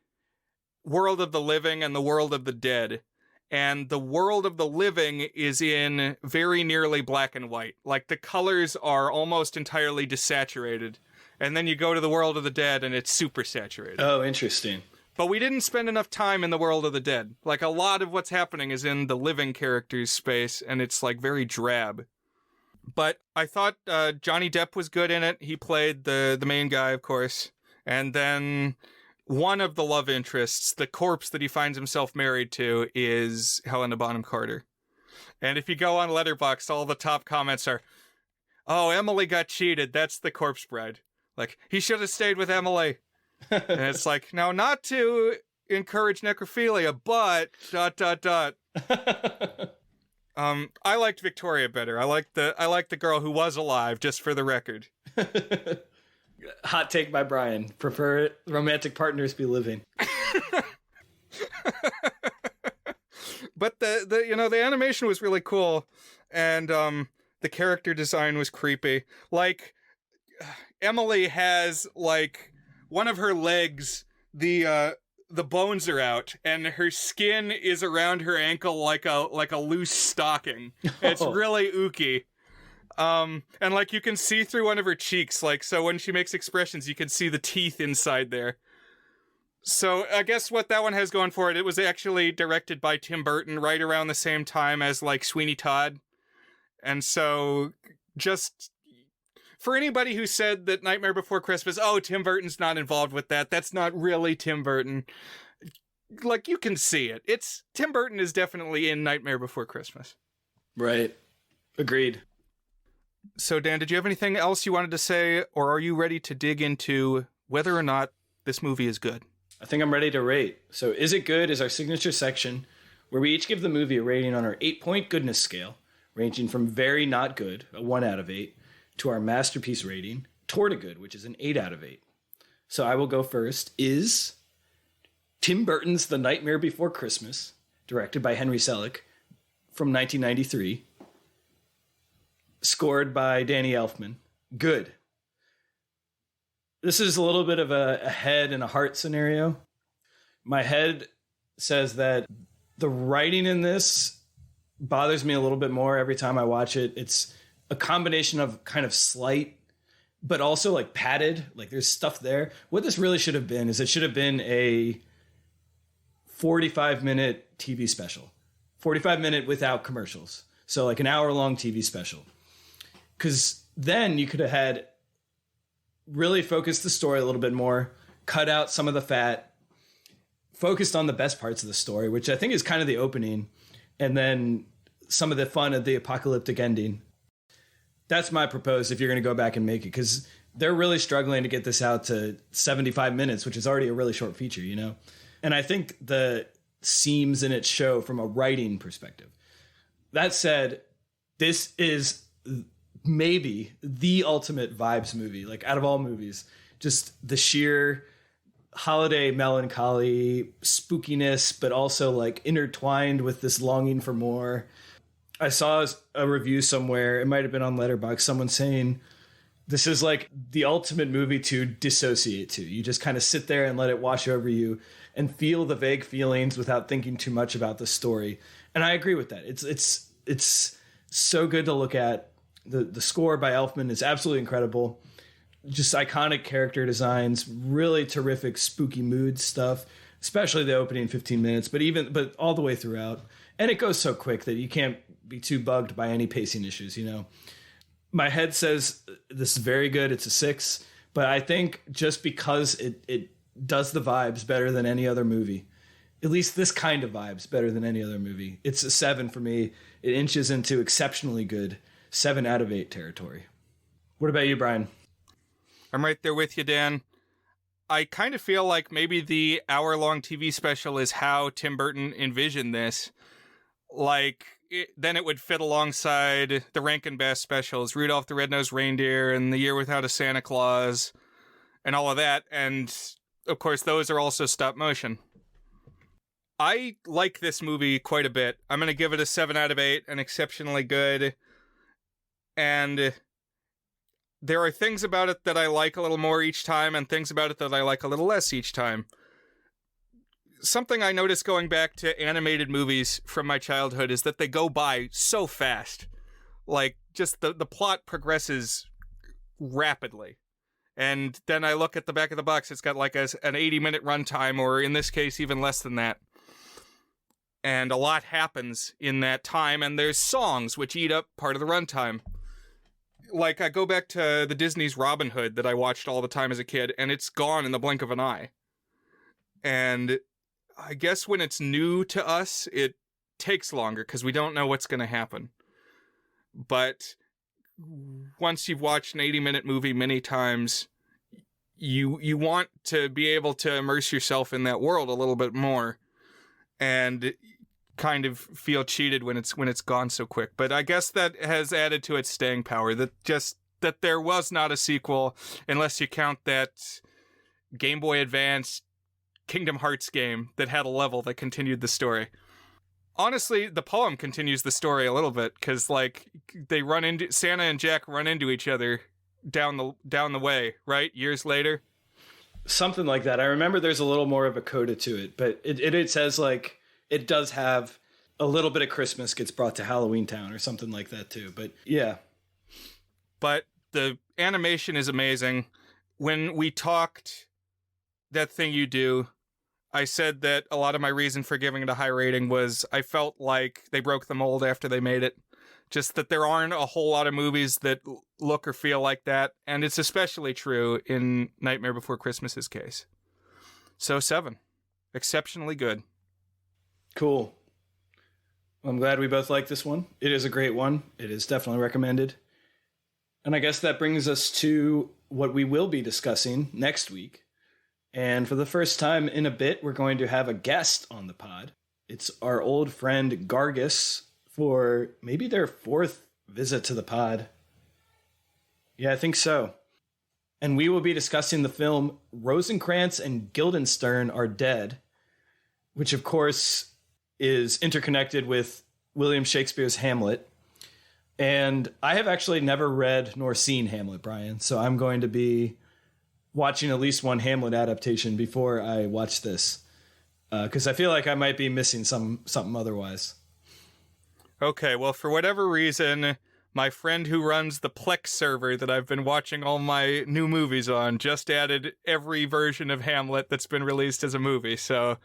[SPEAKER 2] world of the living and the world of the dead. And the world of the living is in very nearly black and white. Like, the colors are almost entirely desaturated. And then you go to the world of the dead and it's super saturated.
[SPEAKER 3] Oh, interesting.
[SPEAKER 2] But we didn't spend enough time in the world of the dead. Like, a lot of what's happening is in the living characters' space, and it's, like, very drab. But I thought Johnny Depp was good in it. He played the main guy, of course. And then one of the love interests, the corpse that he finds himself married to, is Helena Bonham Carter. And if you go on Letterboxd, all the top comments are, "Oh, Emily got cheated. That's the corpse bride. Like, he should have stayed with Emily." And it's like, now, not to encourage necrophilia, but ... I liked Victoria better. I liked the girl who was alive, just for the record.
[SPEAKER 3] Hot take by Brian. Prefer romantic partners be living.
[SPEAKER 2] But the animation was really cool, and the character design was creepy. Like, Emily has, like, one of her legs, the bones are out, and her skin is around her ankle like a loose stocking. It's really ooky. And, like, you can see through one of her cheeks, like, so when she makes expressions, you can see the teeth inside there. So I guess what that one has going for it was actually directed by Tim Burton right around the same time as, like, Sweeney Todd. And so, just for anybody who said that Nightmare Before Christmas, oh, Tim Burton's not involved with that, that's not really Tim Burton. Like, you can see it. Tim Burton is definitely in Nightmare Before Christmas.
[SPEAKER 3] Right. Agreed.
[SPEAKER 2] So, Dan, did you have anything else you wanted to say, or are you ready to dig into whether or not this movie is good?
[SPEAKER 3] I think I'm ready to rate. So, Is It Good is our signature section where we each give the movie a rating on our 8-point goodness scale, ranging from very not good, a 1 out of 8, to our masterpiece rating, toward a good, which is an 8 out of 8. So I will go first. Is Tim Burton's The Nightmare Before Christmas, directed by Henry Selick, from 1993, scored by Danny Elfman, good? This is a little bit of a head and a heart scenario. My head says that the writing in this bothers me a little bit more every time I watch it. It's a combination of kind of slight, but also like padded, like there's stuff there. What this really should have been is it should have been a 45-minute TV special, 45-minute without commercials. So like an hour-long TV special. Because then you could have had really focused the story a little bit more, cut out some of the fat, focused on the best parts of the story, which I think is kind of the opening, and then some of the fun of the apocalyptic ending. That's my proposed if you're going to go back and make it, because they're really struggling to get this out to 75 minutes, which is already a really short feature, you know? And I think the seams in it show from a writing perspective. That said, this is maybe the ultimate vibes movie, like out of all movies. Just the sheer holiday melancholy, spookiness, but also like intertwined with this longing for more. I saw a review somewhere, it might have been on Letterboxd, someone saying this is like the ultimate movie to dissociate to. You just kind of sit there and let it wash over you and feel the vague feelings without thinking too much about the story. And I agree with that. It's so good to look at. The score by Elfman is absolutely incredible. Just iconic character designs, really terrific spooky mood stuff, especially the opening 15 minutes, but all the way throughout. And it goes so quick that you can't be too bugged by any pacing issues, you know. My head says this is very good. It's a 6, but I think just because it does the vibes better than any other movie, at least this kind of vibes better than any other movie, it's a 7 for me. It inches into exceptionally good 7 out of 8 territory. What about you, Brian?
[SPEAKER 2] I'm right there with you, Dan. I kind of feel like maybe the hour-long TV special is how Tim Burton envisioned this. Like, then it would fit alongside the Rankin Bass specials, Rudolph the Red-Nosed Reindeer and The Year Without a Santa Claus, and all of that. And, of course, those are also stop motion. I like this movie quite a bit. I'm going to give it a 7 out of 8, and exceptionally good. And there are things about it that I like a little more each time and things about it that I like a little less each time. Something I noticed going back to animated movies from my childhood is that they go by so fast. Like, just the plot progresses rapidly. And then I look at the back of the box, it's got like an 80-minute runtime, or in this case, even less than that. And a lot happens in that time, and there's songs which eat up part of the runtime. Like, I go back to the Disney's Robin Hood that I watched all the time as a kid, and it's gone in the blink of an eye. And I guess when it's new to us, it takes longer because we don't know what's going to happen. But once you've watched an 80-minute movie many times, you want to be able to immerse yourself in that world a little bit more and kind of feel cheated when it's gone so quick. But I guess that has added to its staying power, that there was not a sequel, unless you count that Game Boy Advance Kingdom Hearts game that had a level that continued the story. Honestly, the poem continues the story a little bit, because like Santa and Jack run into each other down the way, right? Years later.
[SPEAKER 3] Something like that. I remember there's a little more of a coda to it, but it says like it does have a little bit of Christmas gets brought to Halloween Town or something like that too. But yeah.
[SPEAKER 2] But the animation is amazing. When we talked That Thing You Do, I said that a lot of my reason for giving it a high rating was I felt like they broke the mold after they made it. Just that there aren't a whole lot of movies that look or feel like that. And it's especially true in Nightmare Before Christmas's case. So 7. Exceptionally good.
[SPEAKER 3] Cool. I'm glad we both like this one. It is a great one. It is definitely recommended. And I guess that brings us to what we will be discussing next week. And for the first time in a bit, we're going to have a guest on the pod. It's our old friend Gargus for maybe their 4th visit to the pod. Yeah, I think so. And we will be discussing the film Rosencrantz and Guildenstern Are Dead, which of course is interconnected with William Shakespeare's Hamlet. And I have actually never read nor seen Hamlet, Brian, so I'm going to be watching at least one Hamlet adaptation before I watch this, because I feel like I might be missing something otherwise.
[SPEAKER 2] Okay, well, for whatever reason, my friend who runs the Plex server that I've been watching all my new movies on just added every version of Hamlet that's been released as a movie, so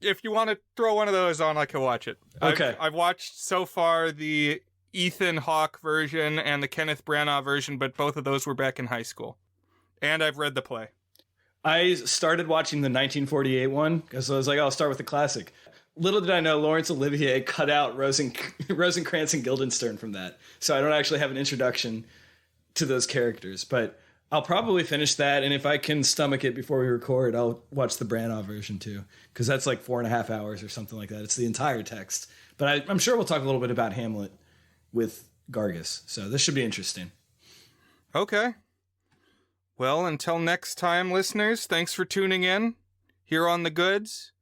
[SPEAKER 2] if you want to throw one of those on, I can watch it.
[SPEAKER 3] Okay.
[SPEAKER 2] I've watched so far the Ethan Hawke version and the Kenneth Branagh version, but both of those were back in high school. And I've read the play.
[SPEAKER 3] I started watching the 1948 one because I was like, I'll start with the classic. Little did I know Laurence Olivier cut out Rosencrantz and Guildenstern from that. So I don't actually have an introduction to those characters. But I'll probably finish that. And if I can stomach it before we record, I'll watch the Branagh version too. Because that's like 4.5 hours or something like that. It's the entire text. But I'm sure we'll talk a little bit about Hamlet with Gargus. So this should be interesting.
[SPEAKER 2] Okay. Well, until next time, listeners, thanks for tuning in here on The Goods.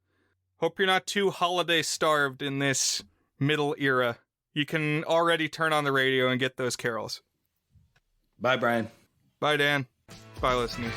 [SPEAKER 2] Hope you're not too holiday starved in this middle era. You can already turn on the radio and get those carols.
[SPEAKER 3] Bye, Brian.
[SPEAKER 2] Bye, Dan. Bye, listeners.